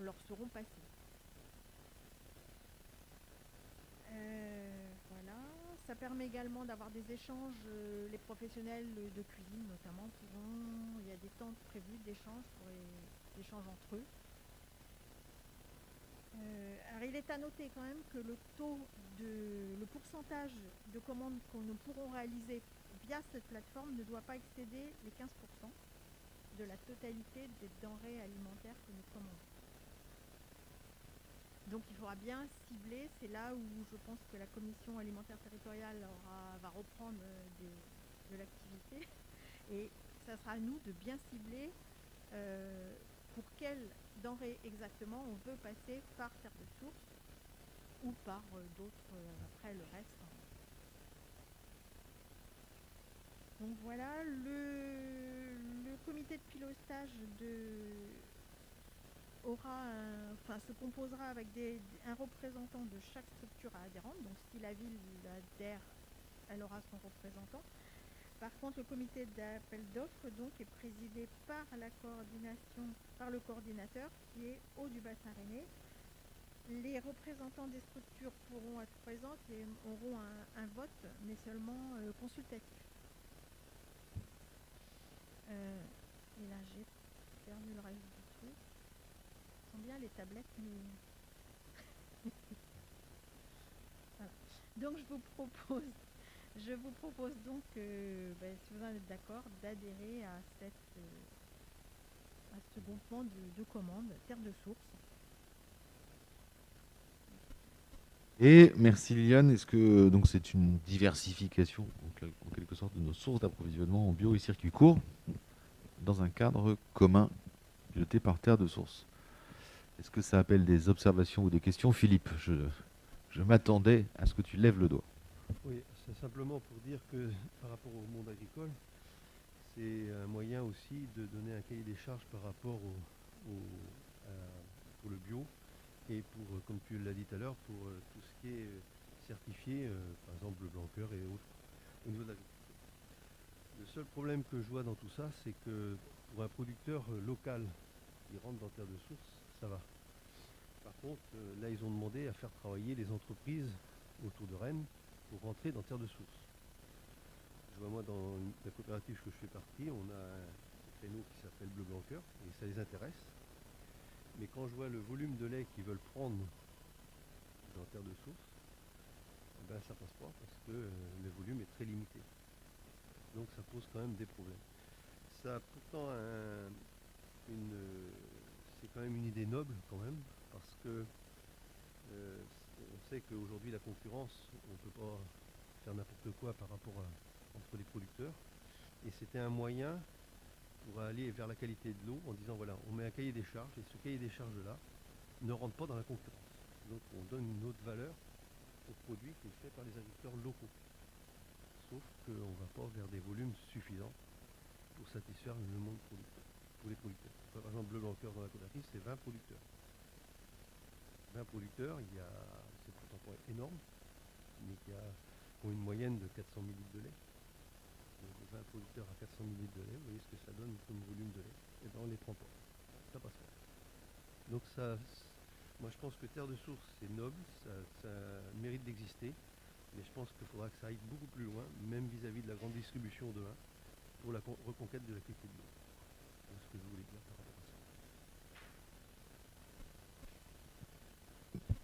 leur seront passées. Voilà. Ça permet également d'avoir des échanges. Les professionnels de cuisine notamment il y a des temps prévus d'échanges pour les échanges entre eux. Alors il est à noter quand même que le pourcentage de commandes que nous pourrons réaliser via cette plateforme ne doit pas excéder les 15% de la totalité des denrées alimentaires que nous commandons. Donc il faudra bien cibler, c'est là où je pense que la commission alimentaire territoriale va reprendre de l'activité, et ça sera à nous de bien cibler pour quelles denrées exactement on veut passer par terre de source ou par d'autres, après le reste. Donc voilà, le comité de pilotage se composera avec un représentant de chaque structure adhérente. Donc si la ville adhère, elle aura son représentant. Par contre, le comité d'appel d'offres donc est présidé par le coordinateur qui est haut du bassin rennais. Les représentants des structures pourront être présents et auront un vote, mais seulement consultatif. Et là, j'ai perdu le reste du truc. Ce sont bien les tablettes, mais... Voilà. Donc, je vous propose donc, si vous en êtes d'accord, d'adhérer à ce groupement de commandes Terre de Source. Et merci Liliane, est-ce que donc c'est une diversification en quelque sorte de nos sources d'approvisionnement en bio et circuits courts dans un cadre commun piloté par Terre de Source? Est-ce que ça appelle des observations ou des questions? Philippe, je m'attendais à ce que tu lèves le doigt. Oui, c'est simplement pour dire que par rapport au monde agricole, c'est un moyen aussi de donner un cahier des charges par rapport pour le bio et pour, comme tu l'as dit tout à l'heure, pour tout ce qui est certifié, par exemple le blanc cœur et autres, au niveau de l'agriculture. Le seul problème que je vois dans tout ça, c'est que pour un producteur local qui rentre dans Terre de Source, ça va. Par contre, là, ils ont demandé à faire travailler les entreprises autour de Rennes pour rentrer dans Terre de Source. Je vois moi dans la coopérative que je fais partie, on a un créneau qui s'appelle Bleu Blanc Cœur et ça les intéresse. Mais quand je vois le volume de lait qu'ils veulent prendre dans Terre de Source, ben ça passe pas parce que le volume est très limité. Donc ça pose quand même des problèmes. Ça a pourtant c'est quand même une idée noble quand même, parce que on sait qu'aujourd'hui la concurrence, on ne peut pas faire n'importe quoi par rapport entre les producteurs. Et c'était un moyen pour aller vers la qualité de l'eau en disant voilà, on met un cahier des charges et ce cahier des charges-là ne rentre pas dans la concurrence. Donc on donne une autre valeur au produit qui est fait par les agriculteurs locaux. Sauf qu'on ne va pas vers des volumes suffisants pour satisfaire le monde producteur, pour les producteurs. Par exemple, Bleu Blanc Cœur dans la coopérative, c'est 20 producteurs. 20 producteurs, c'est pourtant pas énorme, mais qui ont une moyenne de 400 000 litres de lait. Donc 20 producteurs à 400 000 litres de lait, vous voyez ce que ça donne comme volume de lait. Et bien on les prend pas. Ça passe pas. Donc moi je pense que Terre de Source c'est noble, ça mérite d'exister. Mais je pense qu'il faudra que ça aille beaucoup plus loin, même vis-à-vis de la grande distribution demain, pour la reconquête de la qualité de l'eau. C'est ce que je voulais dire par rapport à ça.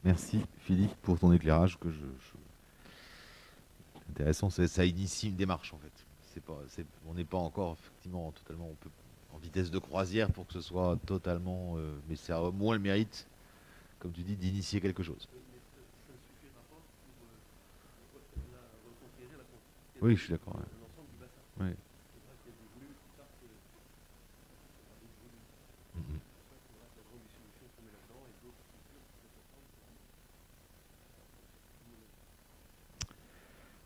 Merci Philippe pour ton éclairage intéressant, ça initie une démarche en fait. On n'est pas encore effectivement totalement en vitesse de croisière pour que ce soit totalement, mais ça a au moins le mérite, comme tu dis, d'initier quelque chose. Ça ne suffira pas pour reconquérir la quantité Oui, je suis d'accord. Ouais. l'ensemble du bassin. Ouais. Il faudra qu'il y ait des volumes qui partent des volumes. Mhm. C'est pour ça qu'il faudra que la grande distribution qu'on met là-dedans et d'autres structures qui sont importantes.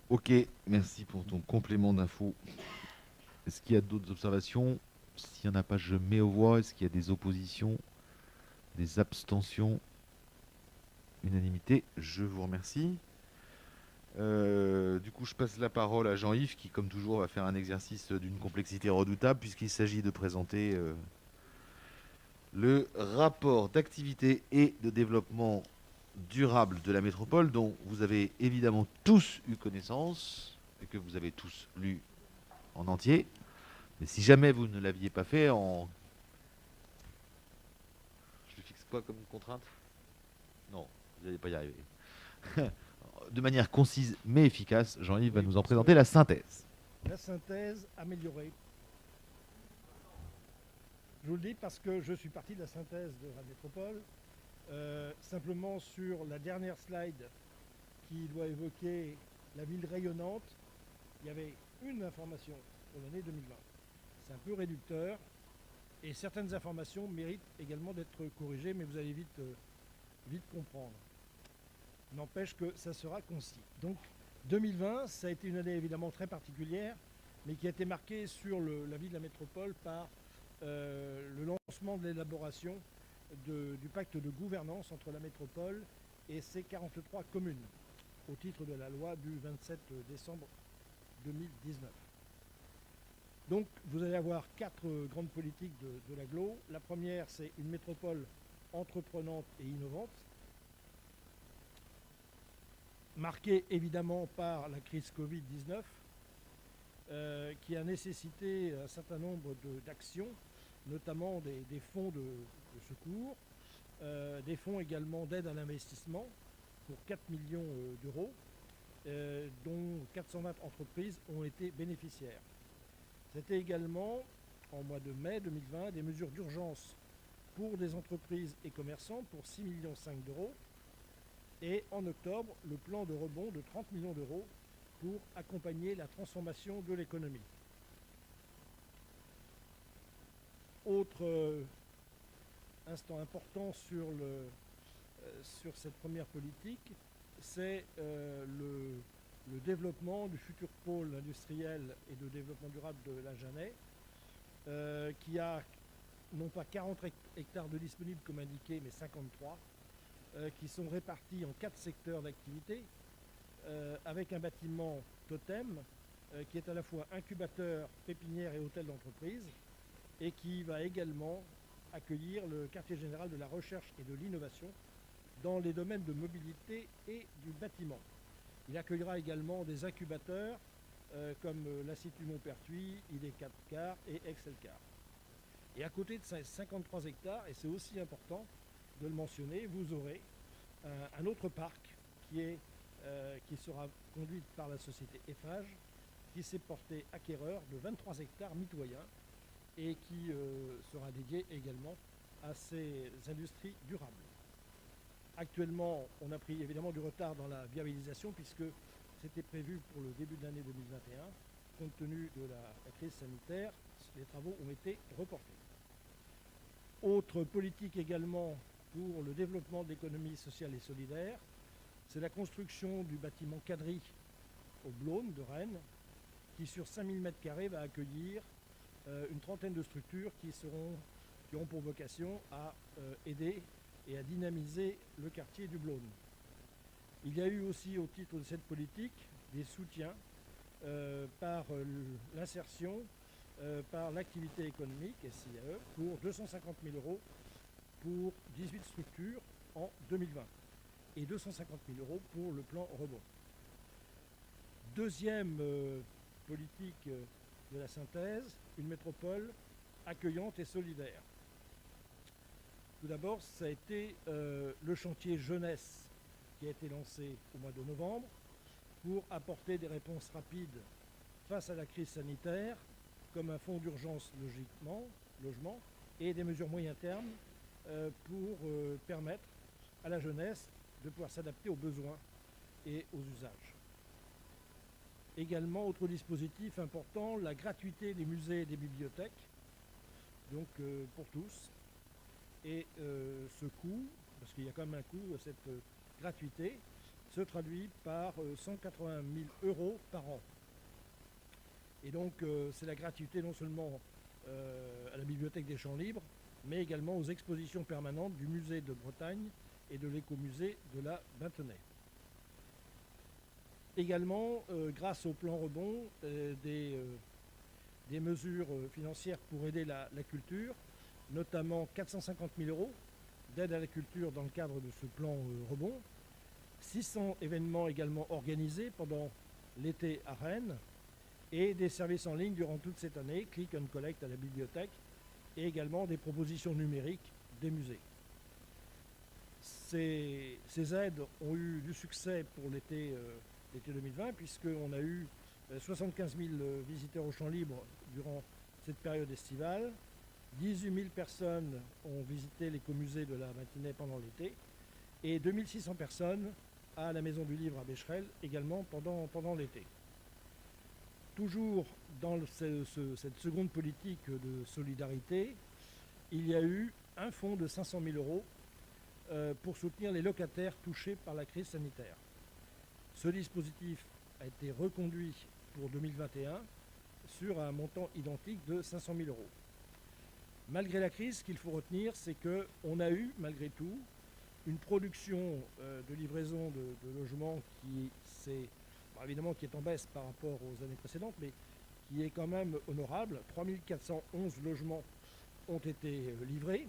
Ok, merci pour ton complément d'infos. Est-ce qu'il y a d'autres observations? S'il n'y en a pas, je mets aux voix. Est-ce qu'il y a des oppositions, des abstentions? Unanimité, je vous remercie. Du coup, je passe la parole à Jean-Yves qui, comme toujours, va faire un exercice d'une complexité redoutable puisqu'il s'agit de présenter le rapport d'activité et de développement durable de la métropole dont vous avez évidemment tous eu connaissance et que vous avez tous lu en entier. Mais si jamais vous ne l'aviez pas fait, je le fixe quoi comme contrainte? Non, vous n'allez pas y arriver. De manière concise mais efficace, Jean-Yves va nous en présenter la synthèse. La synthèse améliorée. Je vous le dis parce que je suis parti de la synthèse de la métropole. Simplement sur la dernière slide qui doit évoquer la ville rayonnante, il y avait une information pour l'année 2020. C'est un peu réducteur et certaines informations méritent également d'être corrigées, mais vous allez vite comprendre. N'empêche que ça sera concis. Donc 2020, ça a été une année évidemment très particulière, mais qui a été marquée sur la vie de la métropole par le lancement de l'élaboration du pacte de gouvernance entre la métropole et ses 43 communes, au titre de la loi du 27 décembre 2019. Donc vous allez avoir 4 grandes politiques de l'agglo. La première, c'est une métropole entreprenante et innovante, marquée évidemment par la crise Covid-19, qui a nécessité un certain nombre d'actions, notamment des fonds de secours, des fonds également d'aide à l'investissement pour 4 millions d'euros, dont 420 entreprises ont été bénéficiaires. C'était également, en mois de mai 2020, des mesures d'urgence pour des entreprises et commerçants pour 6,5 millions d'euros. Et en octobre, le plan de rebond de 30 millions d'euros pour accompagner la transformation de l'économie. Autre instant important sur cette première politique, c'est le développement du futur pôle industriel et de développement durable de la Jeannet, qui a non pas 40 hectares de disponibles comme indiqué, mais 53, qui sont répartis en 4 secteurs d'activité, avec un bâtiment totem, qui est à la fois incubateur, pépinière et hôtel d'entreprise, et qui va également accueillir le quartier général de la recherche et de l'innovation dans les domaines de mobilité et du bâtiment. Il accueillera également des incubateurs comme l'Institut Montpertuis, ID4 Car et Excel Car. Et à côté de ces 53 hectares, et c'est aussi important de le mentionner, vous aurez un autre parc qui sera conduit par la société Eiffage, qui s'est porté acquéreur de 23 hectares mitoyens et qui sera dédié également à ces industries durables. Actuellement, on a pris évidemment du retard dans la viabilisation puisque c'était prévu pour le début de l'année 2021. Compte tenu de la crise sanitaire, les travaux ont été reportés. Autre politique également pour le développement de l'économie sociale et solidaire, c'est la construction du bâtiment Quadri au Blône de Rennes, qui sur 5000 m² va accueillir une trentaine de structures qui auront pour vocation à aider et à dynamiser le quartier du Blône. Il y a eu aussi au titre de cette politique des soutiens par l'insertion, par l'activité économique, SIAE, pour 250 000 euros pour 18 structures en 2020. et 250 000 euros pour le plan rebond. Deuxième politique de la synthèse, une métropole accueillante et solidaire. Tout d'abord, ça a été le chantier jeunesse qui a été lancé au mois de novembre pour apporter des réponses rapides face à la crise sanitaire, comme un fonds d'urgence logement, et des mesures moyen terme pour permettre à la jeunesse de pouvoir s'adapter aux besoins et aux usages. Également, autre dispositif important, la gratuité des musées et des bibliothèques, donc pour tous. Et ce coût, parce qu'il y a quand même un coût à cette gratuité, se traduit par 180 000 euros par an. Et donc c'est la gratuité non seulement à la Bibliothèque des Champs Libres, mais également aux expositions permanentes du Musée de Bretagne et de l'écomusée de la Bintenay. Également, grâce au plan rebond, des mesures financières pour aider la culture, notamment 450 000 euros d'aide à la culture dans le cadre de ce plan rebond, 600 événements également organisés pendant l'été à Rennes, et des services en ligne durant toute cette année, click and collect à la bibliothèque, et également des propositions numériques des musées. Ces aides ont eu du succès pour l'été 2020, puisqu'on a eu 75 000 visiteurs au Champ Libre durant cette période estivale. 18 000 personnes ont visité l'écomusée de la Matinée pendant l'été, et 2600 personnes à la Maison du Livre à Becherel également pendant l'été. Toujours dans cette seconde politique de solidarité, il y a eu un fonds de 500 000 euros pour soutenir les locataires touchés par la crise sanitaire. Ce dispositif a été reconduit pour 2021 sur un montant identique de 500 000 euros. Malgré la crise, ce qu'il faut retenir, c'est qu'on a eu, malgré tout, une production de livraison de logements évidemment qui est en baisse par rapport aux années précédentes, mais qui est quand même honorable. 3 411 logements ont été livrés.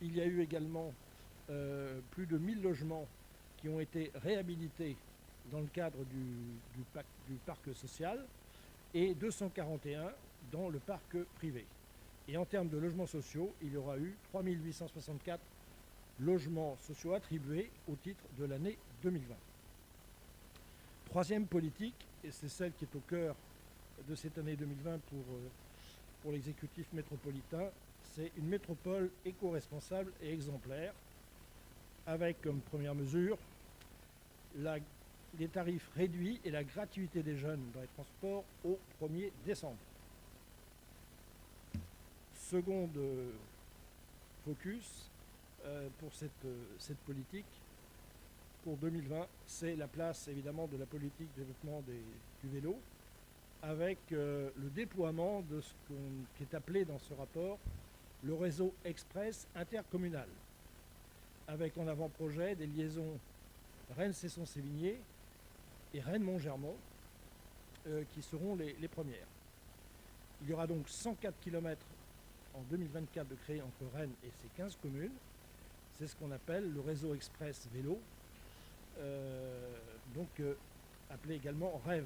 Il y a eu également plus de 1000 logements qui ont été réhabilités dans le cadre du parc social et 241 dans le parc privé. Et en termes de logements sociaux, il y aura eu 3 864 logements sociaux attribués au titre de l'année 2020. Troisième politique, et c'est celle qui est au cœur de cette année 2020 pour l'exécutif métropolitain, c'est une métropole éco-responsable et exemplaire, avec comme première mesure les tarifs réduits et la gratuité des jeunes dans les transports au 1er décembre. Second focus pour cette politique pour 2020, c'est la place évidemment de la politique de développement du vélo, avec le déploiement de ce qui est appelé dans ce rapport le réseau express intercommunal, avec en avant-projet des liaisons Rennes-Cesson-Sévigné et Rennes-Montgermont qui seront les premières. Il y aura donc 104 km en 2024 de créer entre Rennes et ses 15 communes. C'est ce qu'on appelle le réseau express vélo, appelé également REV.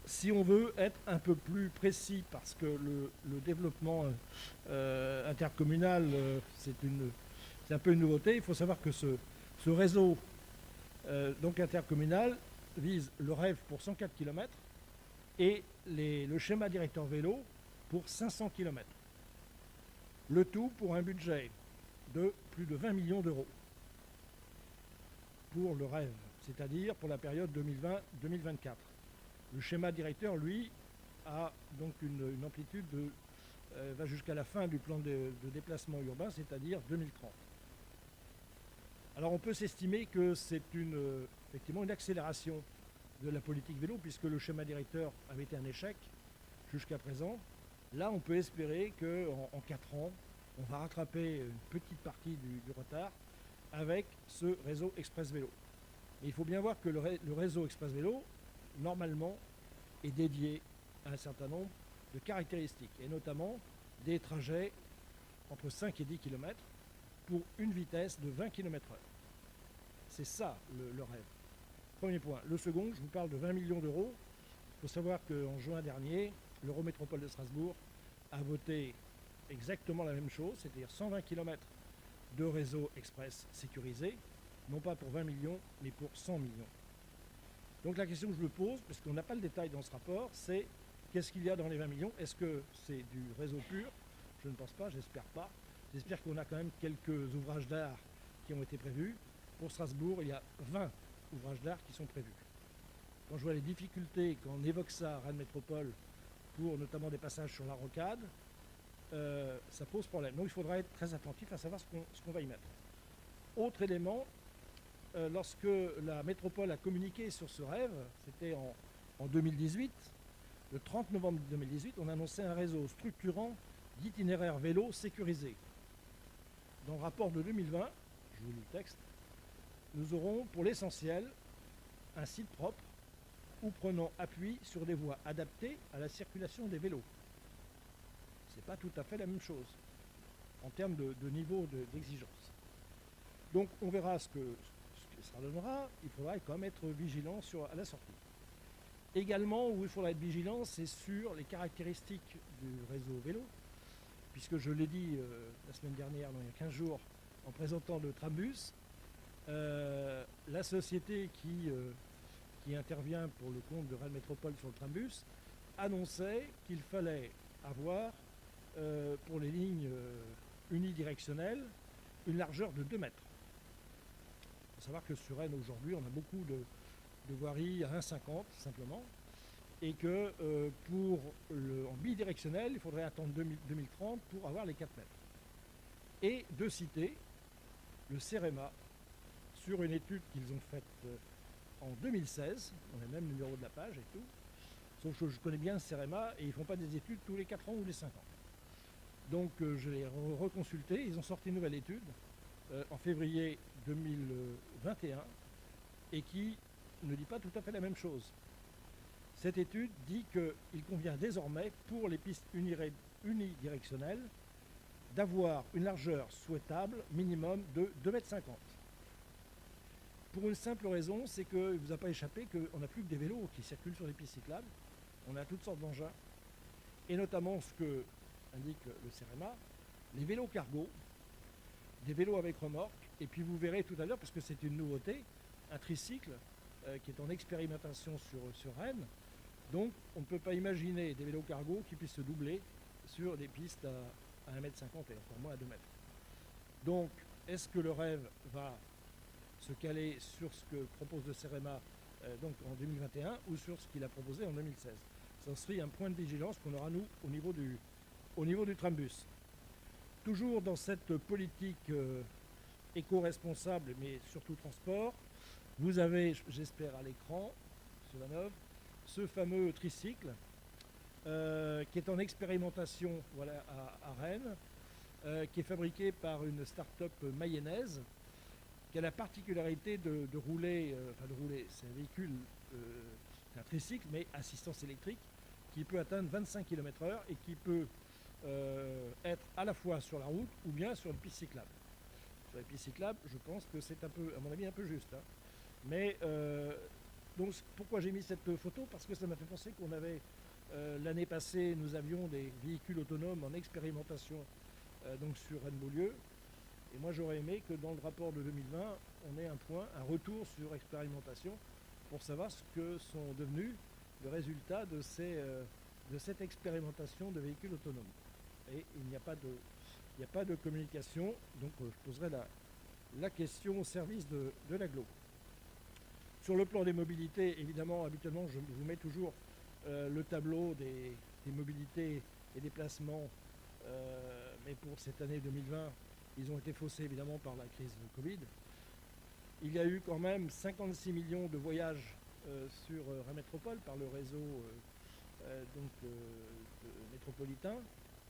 Si on veut être un peu plus précis, parce que le développement intercommunal, c'est un peu une nouveauté, il faut savoir que ce réseau intercommunal vise le REV pour 104 km et le schéma directeur vélo pour 500 km. Le tout pour un budget de plus de 20 millions d'euros pour le REV, c'est-à-dire pour la période 2020-2024. Le schéma directeur, lui, a donc une amplitude va jusqu'à la fin du plan de déplacement urbain, c'est-à-dire 2030. Alors on peut s'estimer que c'est effectivement une accélération de la politique vélo, puisque le schéma directeur avait été un échec jusqu'à présent. Là, on peut espérer qu'en 4 ans, on va rattraper une petite partie du retard avec ce réseau express vélo. Mais il faut bien voir que le réseau express vélo, normalement, est dédié à un certain nombre de caractéristiques, et notamment des trajets entre 5 et 10 km, pour une vitesse de 20 km/h. C'est ça le rêve. Premier point. Le second, je vous parle de 20 millions d'euros. Il faut savoir qu'en juin dernier, l'Eurométropole de Strasbourg a voté exactement la même chose, c'est-à-dire 120 km de réseau express sécurisé, non pas pour 20 millions, mais pour 100 millions. Donc la question que je me pose, parce qu'on n'a pas le détail dans ce rapport, c'est qu'est-ce qu'il y a dans les 20 millions? Est-ce que c'est du réseau pur? Je ne pense pas, j'espère pas. J'espère qu'on a quand même quelques ouvrages d'art qui ont été prévus. Pour Strasbourg, il y a 20 ouvrages d'art qui sont prévus. Quand je vois les difficultés, quand on évoque ça à Rennes Métropole, pour notamment des passages sur la rocade, ça pose problème. Donc il faudra être très attentif à savoir ce qu'on va y mettre. Autre élément, lorsque la métropole a communiqué sur ce rêve, c'était en 2018, le 30 novembre 2018, on annonçait un réseau structurant d'itinéraires vélo sécurisés. Dans le rapport de 2020, je vous lis le texte, nous aurons pour l'essentiel un site propre ou prenant appui sur des voies adaptées à la circulation des vélos. Ce n'est pas tout à fait la même chose en termes de niveau d'exigence. Donc on verra ce que ça donnera. Il faudra quand même être vigilant à la sortie. Également, où il faudra être vigilant, c'est sur les caractéristiques du réseau vélo, puisque je l'ai dit la semaine dernière, non, il y a 15 jours, en présentant le Trambus, la société qui intervient pour le compte de Rennes Métropole sur le Trambus annonçait qu'il fallait avoir pour les lignes unidirectionnelles une largeur de 2 mètres. Il faut savoir que sur Rennes aujourd'hui on a beaucoup de voiries à 1,50 simplement et que en bidirectionnel il faudrait attendre 2030 pour avoir les 4 mètres. Et de citer le CEREMA sur une étude qu'ils ont faite en 2016, on a même le numéro de la page et tout, sauf que je connais bien le CEREMA et ils ne font pas des études tous les 4 ans ou les 5 ans. Donc je l'ai reconsulté, ils ont sorti une nouvelle étude en février 2021 et qui ne dit pas tout à fait la même chose. Cette étude dit qu'il convient désormais pour les pistes unidirectionnelles d'avoir une largeur souhaitable minimum de 2,50 m. Pour une simple raison, c'est qu'il ne vous a pas échappé qu'on n'a plus que des vélos qui circulent sur les pistes cyclables. On a toutes sortes d'engins, et notamment ce que indique le CEREMA, les vélos cargo, des vélos avec remorque, et puis vous verrez tout à l'heure, parce que c'est une nouveauté, un tricycle qui est en expérimentation sur Rennes. Donc on ne peut pas imaginer des vélos cargo qui puissent se doubler sur des pistes à 1,50 m et encore moins à 2 mètres. Donc est-ce que le rêve va se caler sur ce que propose le CEREMA donc en 2021 ou sur ce qu'il a proposé en 2016? Ça serait un point de vigilance qu'on aura nous au niveau du Trambus. Toujours dans cette politique éco-responsable mais surtout transport, vous avez, j'espère à l'écran, M. Vanov, ce fameux tricycle qui est en expérimentation voilà, à Rennes, qui est fabriqué par une start-up mayonnaise, qui a la particularité de rouler, c'est un véhicule, un tricycle, mais assistance électrique, qui peut atteindre 25 km/h et qui peut être à la fois sur la route ou bien sur une piste cyclable. Sur les pistes cyclables, je pense que c'est un peu, à mon avis, un peu juste. Hein. Mais donc pourquoi j'ai mis cette photo? Parce que ça m'a fait penser qu'on avait l'année passée, nous avions des véhicules autonomes en expérimentation donc sur Rennes-Beaulieu. Et moi j'aurais aimé que dans le rapport de 2020, on ait un point, un retour sur expérimentation pour savoir ce que sont devenus les résultats de cette expérimentation de véhicules autonomes. Et il n'y a pas de communication, donc je poserai la question au service de l'agglo. Sur le plan des mobilités, évidemment, habituellement, je vous mets toujours le tableau des mobilités et des placements, mais pour cette année 2020, ils ont été faussés évidemment par la crise de Covid. Il y a eu quand même 56 millions de voyages sur Rennes Métropole par le réseau métropolitain.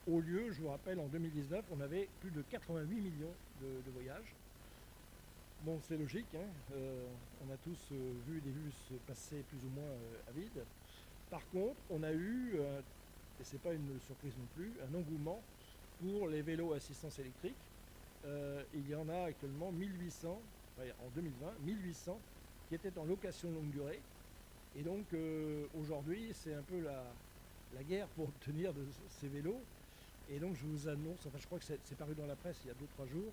Au lieu, je vous rappelle, en 2019, on avait plus de 88 millions de voyages. Bon, c'est logique, hein. On a tous vu des bus passer plus ou moins à vide. Par contre, on a eu, et c'est pas une surprise non plus, un engouement pour les vélos à assistance électrique, il y en a actuellement 1800, enfin, en 2020, 1800 qui étaient en location longue durée. Et donc aujourd'hui, c'est un peu la guerre pour obtenir ces vélos. Et donc je vous annonce, enfin je crois que c'est paru dans la presse il y a 2-3 jours,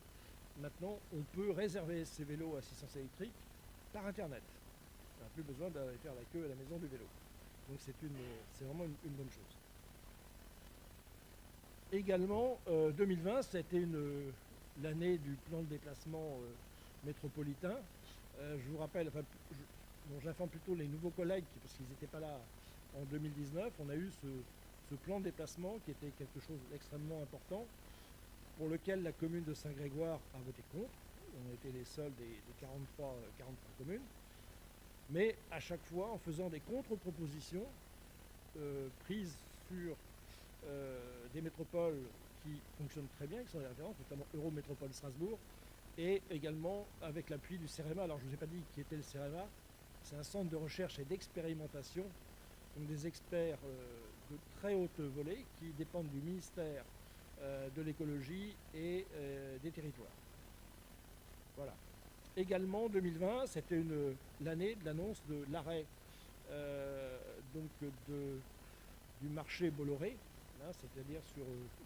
maintenant on peut réserver ces vélos à assistance électrique par internet. On n'a plus besoin d'aller faire la queue à la maison du vélo. Donc c'est vraiment une bonne chose. Également, 2020, c'était l'année du plan de déplacement métropolitain. Je vous rappelle, j'informe plutôt les nouveaux collègues, parce qu'ils n'étaient pas là en 2019. On a eu ce plan de déplacement qui était quelque chose d'extrêmement important, pour lequel la commune de Saint-Grégoire a voté contre. On était les seuls des 43 communes. Mais à chaque fois, en faisant des contre-propositions prises sur des métropoles qui fonctionnent très bien, qui sont des références, notamment Eurométropole Strasbourg, et également avec l'appui du CEREMA. Alors je ne vous ai pas dit qui était le CEREMA, c'est un centre de recherche et d'expérimentation, donc des experts de très haute volée qui dépendent du ministère de l'écologie et des territoires. Voilà. Également 2020, c'était l'année de l'annonce de l'arrêt du marché Bolloré, hein, c'est-à-dire sur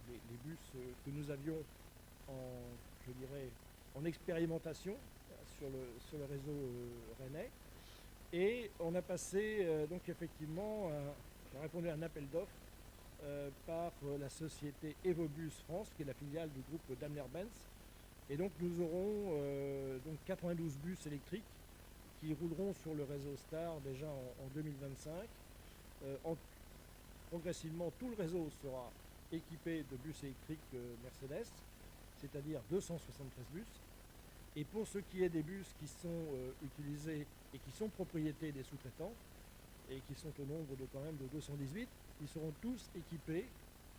les bus que nous avions en expérimentation sur le réseau rennais. Et on a passé donc effectivement, j'ai répondu à un appel d'offres par la société Evobus France, qui est la filiale du groupe Daimler-Benz. Et donc nous aurons donc 92 bus électriques qui rouleront sur le réseau Star déjà en 2025. Progressivement, tout le réseau sera équipé de bus électriques Mercedes, c'est-à-dire 273 bus. Et pour ce qui est des bus qui sont utilisés et qui sont propriétés des sous-traitants, et qui sont au nombre de quand même de 218, ils seront tous équipés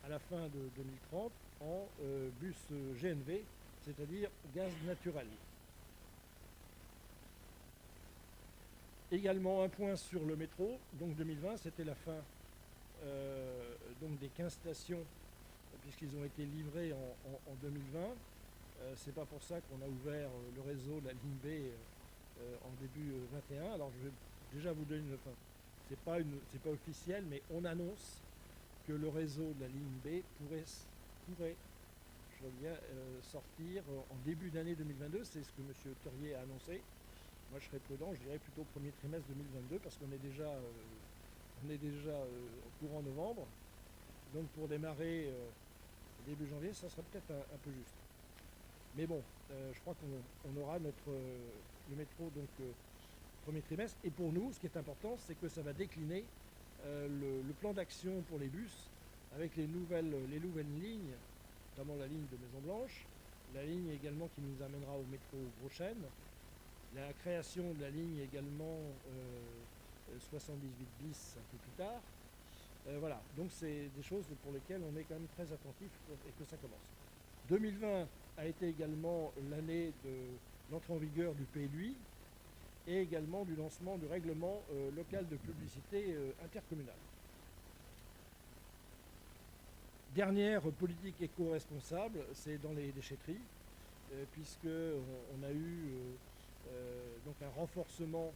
à la fin de 2030 en bus GNV, c'est-à-dire gaz naturel. Également un point sur le métro, donc 2020, c'était la fin donc des 15 stations, puisqu'ils ont été livrés en 2020. C'est pas pour ça qu'on a ouvert le réseau de la ligne B en début 21. Alors je vais déjà vous donner c'est pas officiel, mais on annonce que le réseau de la ligne B pourrait je reviens, sortir en début d'année 2022. C'est ce que M. Thurier a annoncé. Moi je serais prudent, je dirais plutôt premier trimestre 2022, parce qu'on est déjà au courant novembre. Donc pour démarrer début janvier, ça serait peut-être un peu juste. Mais bon, je crois qu'on aura le métro donc premier trimestre. Et pour nous, ce qui est important, c'est que ça va décliner le plan d'action pour les bus avec les nouvelles lignes, notamment la ligne de Maison-Blanche, la ligne également qui nous amènera au métro Gros-Chêne, la création de la ligne également 78 bis un peu plus tard. Voilà, donc c'est des choses pour lesquelles on est quand même très attentif et que ça commence. 2020 a été également l'année de l'entrée en vigueur du PLUI et également du lancement du règlement local de publicité intercommunale. Dernière politique éco-responsable, c'est dans les déchetteries, puisqu'on a eu donc un renforcement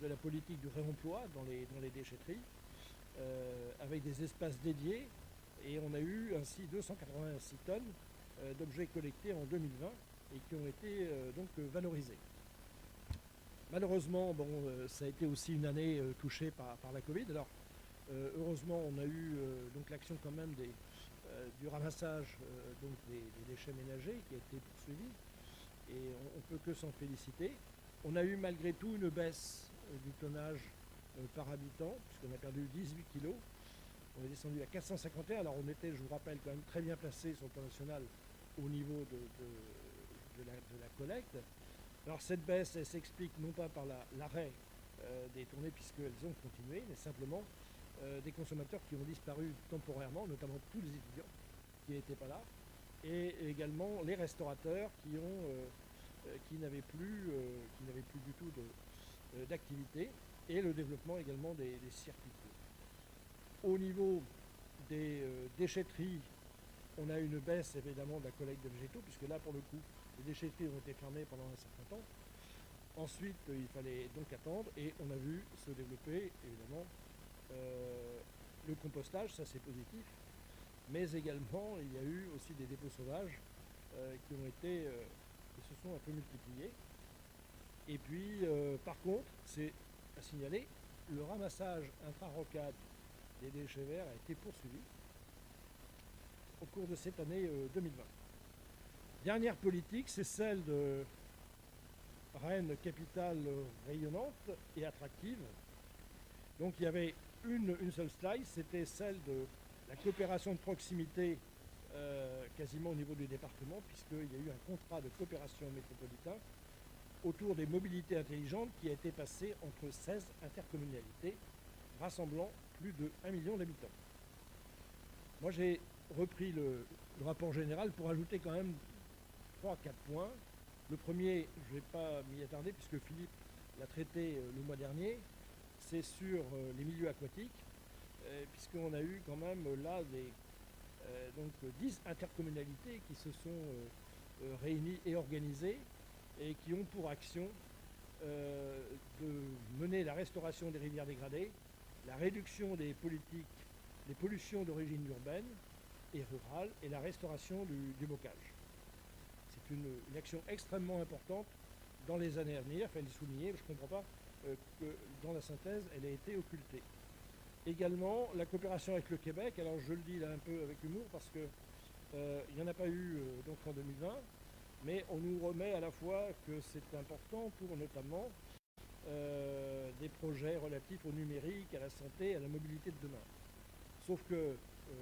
de la politique du réemploi dans les déchetteries, avec des espaces dédiés, et on a eu ainsi 286 tonnes d'objets collectés en 2020 et qui ont été donc valorisés. Malheureusement, ça a été aussi une année touchée par la Covid. Alors heureusement, on a eu donc l'action quand même du ramassage donc des déchets ménagers qui a été poursuivi, et on ne peut que s'en féliciter. On a eu malgré tout une baisse du tonnage par habitant, puisqu'on a perdu 18 kg. On est descendu à 451. Alors on était, je vous rappelle, quand même très bien placé sur le plan national au niveau de la collecte. Alors cette baisse, elle s'explique non pas par l'arrêt des tournées, puisqu'elles ont continué, mais simplement des consommateurs qui ont disparu temporairement, notamment tous les étudiants qui n'étaient pas là, et également les restaurateurs qui n'avaient plus du tout d'activité, et le développement également des circuits courts. Au niveau des déchetteries, On a une baisse évidemment de la collecte de végétaux, puisque là pour le coup les déchetteries ont été fermées pendant un certain temps. Ensuite il fallait donc attendre et on a vu se développer évidemment le compostage, ça c'est positif, mais également il y a eu aussi des dépôts sauvages qui se sont un peu multipliés. Et puis par contre, c'est à signaler, le ramassage intra-rocade des déchets verts a été poursuivi au cours de cette année 2020. Dernière politique, c'est celle de Rennes, capitale rayonnante et attractive. Donc il y avait une seule slide, c'était celle de la coopération de proximité quasiment au niveau du département, puisqu'il y a eu un contrat de coopération métropolitain autour des mobilités intelligentes qui a été passé entre 16 intercommunalités, rassemblant plus de 1 million d'habitants. Moi j'ai repris le rapport général pour ajouter quand même 3-4 points. Le premier, je ne vais pas m'y attarder puisque Philippe l'a traité le mois dernier, c'est sur les milieux aquatiques, puisqu'on a eu quand même là donc 10 intercommunalités qui se sont réunies et organisées et qui ont pour action de mener la restauration des rivières dégradées, la réduction des pollutions d'origine urbaine et rurale et la restauration du bocage. C'est une action extrêmement importante dans les années à venir, il fallait le souligner, je ne comprends pas que dans la synthèse elle ait été occultée. Également la coopération avec le Québec, alors je le dis là un peu avec humour parce que il n'y en a pas eu donc en 2020, mais on nous remet à la fois que c'est important pour notamment des projets relatifs au numérique, à la santé, à la mobilité de demain. Sauf que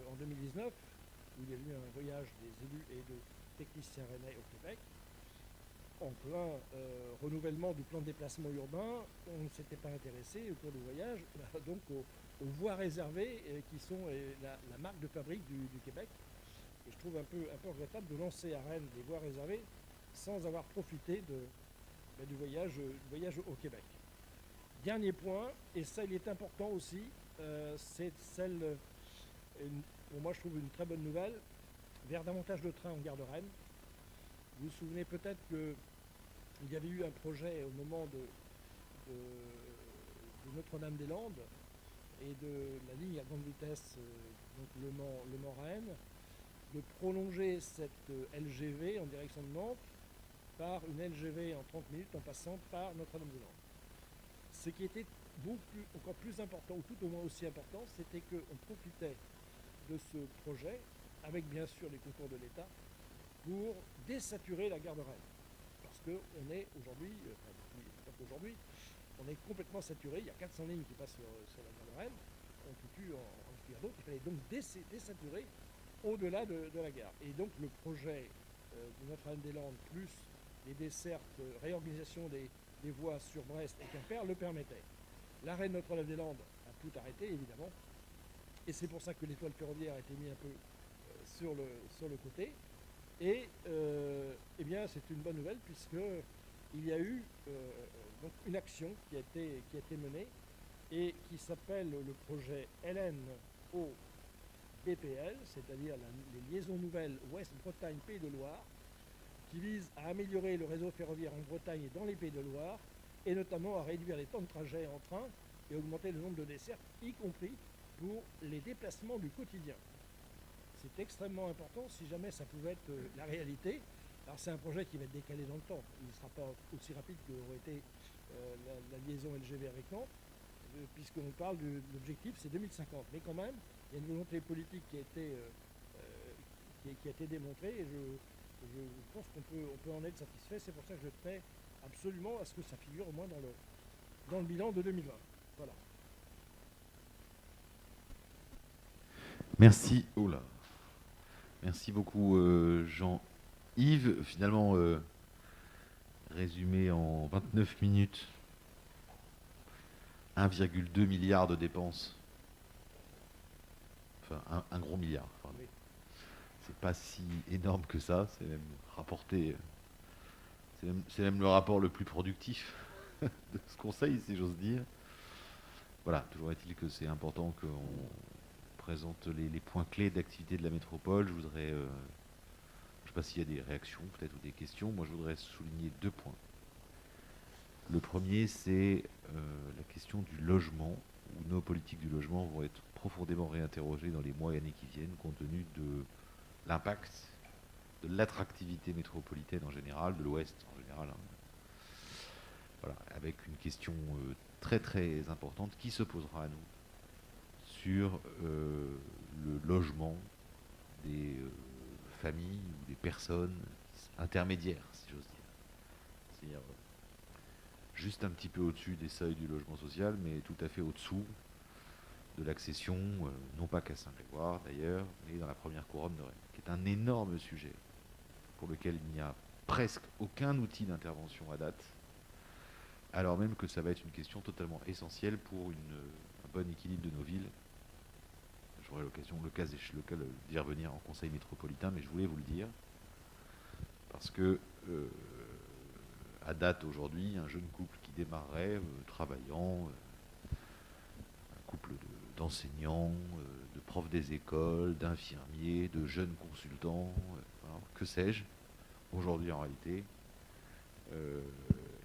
en 2019, où il y a eu un voyage des élus et de techniciens rennais au Québec, en plein renouvellement du plan de déplacement urbain, on ne s'était pas intéressé au cours du voyage donc aux voies réservées qui sont la marque de fabrique du Québec. Et je trouve un peu regrettable de lancer à Rennes des voies réservées sans avoir profité du voyage au Québec. Dernier point, et ça il est important aussi, c'est celle, pour moi je trouve une très bonne nouvelle, vers davantage de trains en gare de Rennes. Vous vous souvenez peut-être qu'il y avait eu un projet au moment de Notre-Dame-des-Landes et de la ligne à grande vitesse, donc Le Mans-Rennes, de prolonger cette LGV en direction de Nantes par une LGV en 30 minutes en passant par Notre-Dame-des-Landes. Ce qui était encore plus important, ou tout au moins aussi important, c'était qu'on profitait de ce projet, avec bien sûr les concours de l'État, pour désaturer la gare de Rennes. Parce qu'on est aujourd'hui, on est complètement saturé, il y a 400 lignes qui passent sur la gare de Rennes, on peut plus en faire d'autres, il fallait donc désaturer au-delà de la gare. Et donc le projet de Notre-Dame-des-Landes plus les dessertes, réorganisation des voies sur Brest et Quimper le permettait. L'arrêt de Notre-Dame-des-Landes a tout arrêté évidemment, et c'est pour ça que l'étoile ferroviaire a été mise un peu sur le côté. Et eh bien c'est une bonne nouvelle puisqu'il y a eu donc une action qui a été menée et qui s'appelle le projet LNO-BPL, c'est-à-dire les liaisons nouvelles Ouest-Bretagne-Pays de Loire, qui vise à améliorer le réseau ferroviaire en Bretagne et dans les Pays de Loire, et notamment à réduire les temps de trajet en train et augmenter le nombre de dessertes, y compris pour les déplacements du quotidien. C'est extrêmement important si jamais ça pouvait être la réalité. Alors c'est un projet qui va être décalé dans le temps. Il ne sera pas aussi rapide qu'aurait été la liaison LGV avec Nantes, puisqu'on parle de l'objectif, c'est 2050. Mais quand même, il y a une volonté politique qui a été démontrée et je pense qu'on peut en être satisfait. C'est pour ça que je tenais absolument à ce que ça figure au moins dans le bilan de 2020. Voilà. Merci. Oh là. Merci beaucoup Jean-Yves. Finalement, résumé en 29 minutes, 1,2 milliard de dépenses. Enfin, un gros milliard. Pardon. Oui. C'est pas si énorme que ça. C'est même rapporté. C'est même le rapport le plus productif de ce conseil, si j'ose dire. Voilà, toujours est-il que c'est important qu'on présente les points clés d'activité de la métropole. Je voudrais, je ne sais pas s'il y a des réactions peut-être ou des questions. Moi, je voudrais souligner 2 points. Le premier, c'est la question du logement, où nos politiques du logement vont être profondément réinterrogées dans les mois et années qui viennent, compte tenu de l'impact, de l'attractivité métropolitaine en général, de l'Ouest en général. Hein. Voilà, avec une question très très importante qui se posera à nous sur le logement des familles ou des personnes intermédiaires, si j'ose dire. C'est-à-dire juste un petit peu au-dessus des seuils du logement social, mais tout à fait au-dessous de l'accession, non pas qu'à Saint-Grégoire d'ailleurs, mais dans la première couronne de Rennes, qui est un énorme sujet pour lequel il n'y a presque aucun outil d'intervention à date, alors même que ça va être une question totalement essentielle pour un bon équilibre de nos villes. J'aurai l'occasion, le cas d'y revenir en conseil métropolitain, mais je voulais vous le dire, parce que à date aujourd'hui, un jeune couple qui démarrerait, travaillant, un couple d'enseignants, de profs des écoles, d'infirmiers, de jeunes consultants, voilà, que sais-je, aujourd'hui en réalité,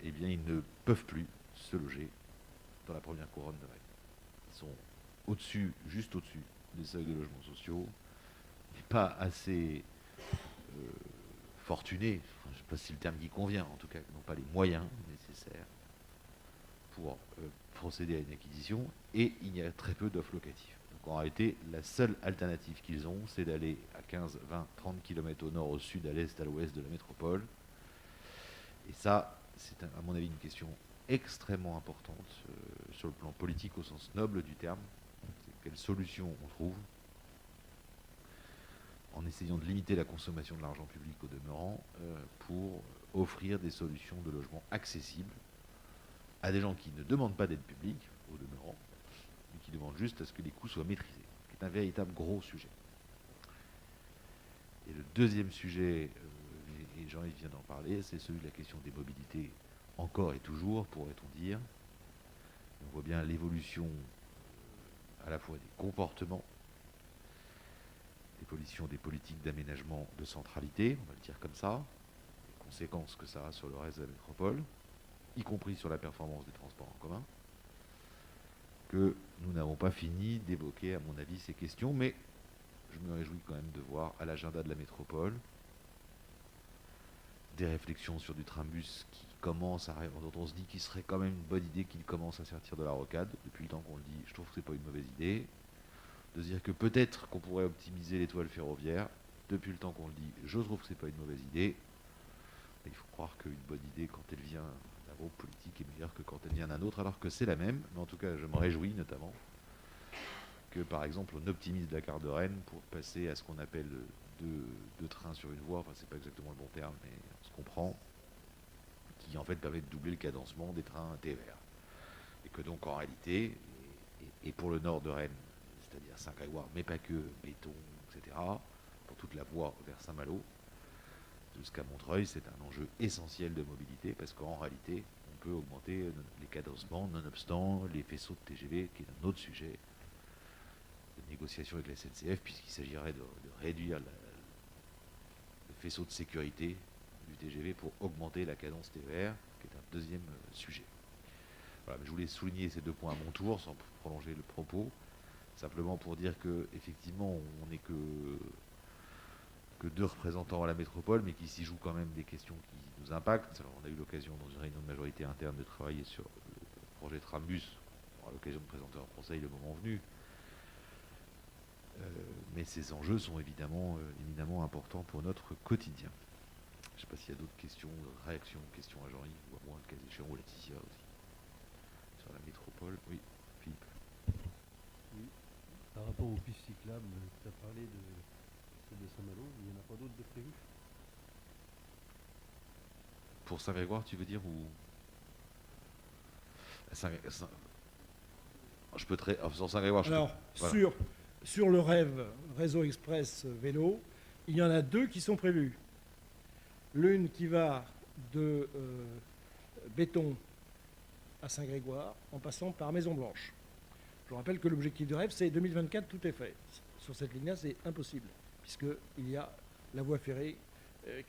eh bien ils ne peuvent plus se loger dans la première couronne de Rennes. Ils sont au-dessus, juste au-dessus des seuils de logements sociaux, mais pas assez fortunés, enfin, je ne sais pas si le terme qui convient, en tout cas, n'ont pas les moyens nécessaires pour procéder à une acquisition, et il y a très peu d'offres locatives. Donc en réalité, la seule alternative qu'ils ont, c'est d'aller à 15, 20, 30 km au nord, au sud, à l'est, à l'ouest de la métropole. Et ça, c'est à mon avis une question extrêmement importante sur le plan politique au sens noble du terme. C'est quelle solution on trouve en essayant de limiter la consommation de l'argent public au demeurant pour offrir des solutions de logement accessibles à des gens qui ne demandent pas d'aide publique au demeurant, mais qui demandent juste à ce que les coûts soient maîtrisés, qui est un véritable gros sujet. Et le deuxième sujet, et Jean-Yves vient d'en parler, c'est celui de la question des mobilités, encore et toujours, pourrait-on dire. On voit bien l'évolution à la fois des comportements, l'évolution des politiques d'aménagement de centralité, on va le dire comme ça, les conséquences que ça a sur le reste de la métropole, y compris sur la performance des transports en commun, que nous n'avons pas fini d'évoquer, à mon avis, ces questions, mais je me réjouis quand même de voir à l'agenda de la métropole des réflexions sur du train-bus qui commence dont on se dit qu'il serait quand même une bonne idée qu'il commence à sortir de la rocade. Depuis le temps qu'on le dit, je trouve que c'est pas une mauvaise idée. De se dire que peut-être qu'on pourrait optimiser l'étoile ferroviaire. Depuis le temps qu'on le dit, je trouve que c'est pas une mauvaise idée. Mais il faut croire qu'une bonne idée, quand elle vient d'un groupe politique, est meilleure que quand elle vient d'un autre, alors que c'est la même. Mais en tout cas, je me réjouis notamment que, par exemple, on optimise la gare de Rennes pour passer à ce qu'on appelle deux trains sur une voie. Enfin, c'est pas exactement le bon terme, mais on se comprend. Qui en fait permet de doubler le cadencement des trains TER. Et que donc en réalité, et pour le nord de Rennes, c'est-à-dire Saint-Grégoire, mais pas que, Béton, etc., pour toute la voie vers Saint-Malo, jusqu'à Montreuil, c'est un enjeu essentiel de mobilité, parce qu'en réalité, on peut augmenter les cadencements, nonobstant les faisceaux de TGV, qui est un autre sujet de négociation avec la SNCF, puisqu'il s'agirait de réduire le faisceau de sécurité du TGV pour augmenter la cadence TER, qui est un deuxième sujet. Voilà, mais je voulais souligner ces 2 points à mon tour, sans prolonger le propos, simplement pour dire que effectivement, on n'est que 2 représentants à la métropole, mais qu'ici jouent quand même des questions qui nous impactent. Alors, on a eu l'occasion dans une réunion de majorité interne de travailler sur le projet Trambus. On aura l'occasion de présenter en conseil le moment venu. Mais ces enjeux sont évidemment importants pour notre quotidien. Je ne sais pas s'il y a d'autres questions, réactions, questions à Jean-Yves, ou à moi, le cas échéant, ou Laetitia aussi. Sur la métropole, oui, Philippe. Oui. Par rapport aux pistes cyclables, tu as parlé de celle de Saint-Malo, il n'y en a pas d'autres de prévues? Pour Saint-Grégoire, tu veux dire, ou je peux sur Saint-Grégoire, Alors, voilà. sur le REV, Réseau Express Vélo, il y en a 2 qui sont prévus. L'une qui va de Béton à Saint-Grégoire en passant par Maison-Blanche. Je vous rappelle que l'objectif de rêve, c'est 2024, tout est fait. Sur cette ligne-là, c'est impossible, puisqu'il y a la voie ferrée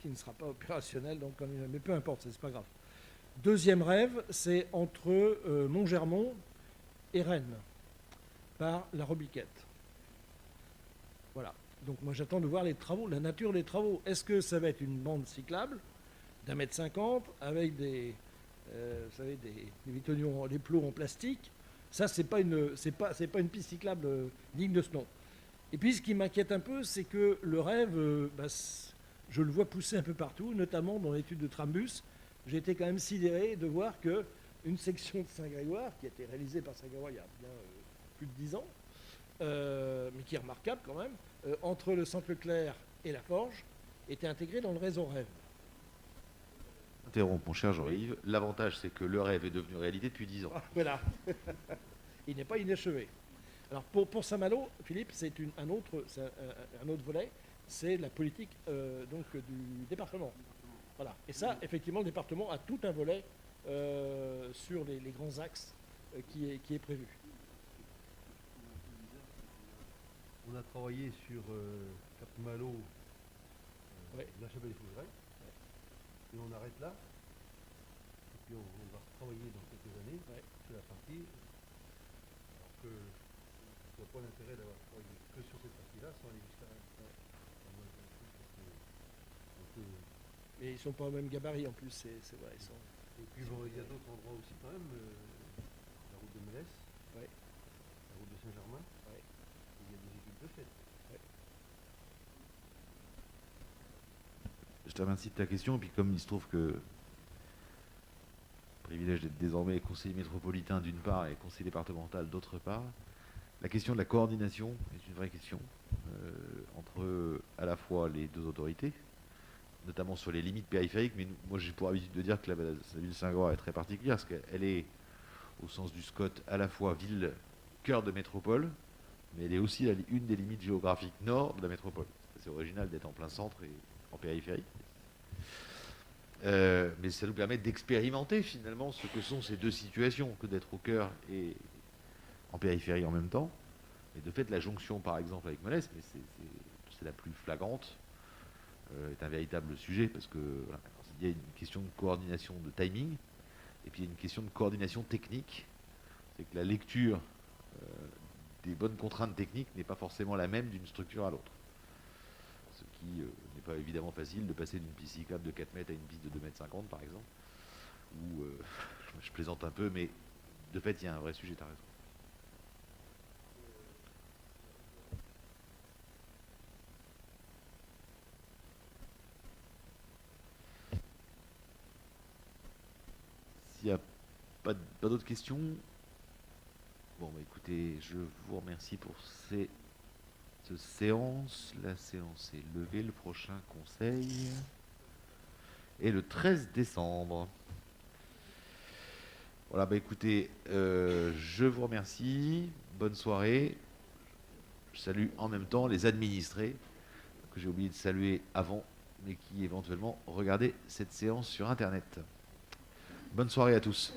qui ne sera pas opérationnelle, donc, mais peu importe, c'est pas grave. Deuxième rêve, c'est entre Montgermont et Rennes, par la Robiquette. Voilà. Donc moi j'attends de voir les travaux, la nature des travaux. Est-ce que ça va être une bande cyclable d'1,50 m avec des, vous savez, des plots en plastique? Ça, c'est pas une piste cyclable digne de ce nom. Et puis ce qui m'inquiète un peu, c'est que le rêve, je le vois pousser un peu partout, notamment dans l'étude de Trambus. J'ai été quand même sidéré de voir qu'une section de Saint-Grégoire, qui a été réalisée par Saint-Grégoire il y a bien plus de 10 ans, mais qui est remarquable quand même, entre le Centre Leclerc et la Forge, était intégrée dans le réseau rêve. Interromps, mon cher Jean-Yves. L'avantage, c'est que le rêve est devenu réalité depuis 10 ans. Voilà. Il n'est pas inachevé. Alors pour Saint-Malo, Philippe, c'est un autre volet, c'est la politique donc, du département. Voilà. Et ça, effectivement, le département a tout un volet sur les grands axes qui est prévu. On a travaillé sur Cap-Malo, Ouais. la Chapelle-des-Fougerolles, et on arrête là. Et puis on va retravailler dans quelques années sur la partie. Alors que je vois pas l'intérêt d'avoir travaillé que sur cette partie-là sans aller jusqu'à Mais ils ne sont pas au même gabarit en plus, c'est vrai. Et puis bon, il y a d'autres endroits aussi quand même, la route de Mélès, Ouais. la route de Saint-Germain, Ouais. il y a des études de fait. Je te remercie de ta question. Et puis comme il se trouve que privilège d'être désormais conseiller métropolitain d'une part et conseiller départemental d'autre part, la question de la coordination est une vraie question entre à la fois les deux autorités, notamment sur les limites périphériques. Mais moi j'ai pour habitude de dire que la ville de Saint-Grégoire est très particulière parce qu'elle est, au sens du SCOT, à la fois ville cœur de métropole, mais elle est aussi une des limites géographiques nord de la métropole. C'est original d'être en plein centre et en périphérie. Mais ça nous permet d'expérimenter finalement ce que sont ces deux situations, que d'être au cœur et en périphérie en même temps. Et de fait, la jonction par exemple avec Molès, mais c'est la plus flagrante, est un véritable sujet parce que voilà, il y a une question de coordination de timing et puis il y a une question de coordination technique. C'est que la lecture des bonnes contraintes techniques n'est pas forcément la même d'une structure à l'autre. Ce qui n'est pas évidemment facile de passer d'une piste cyclable de 4 mètres à une piste de 2,50 mètres par exemple. Ou je plaisante un peu, mais de fait il y a un vrai sujet, t'as raison. S'il n'y a pas d'autres questions, bon bah écoutez, je vous remercie pour cette séance. La séance est levée. Le prochain conseil est le 13 décembre. Voilà, bah écoutez, je vous remercie. Bonne soirée. Je salue en même temps les administrés que j'ai oublié de saluer avant, mais qui éventuellement regardaient cette séance sur Internet. Bonne soirée à tous.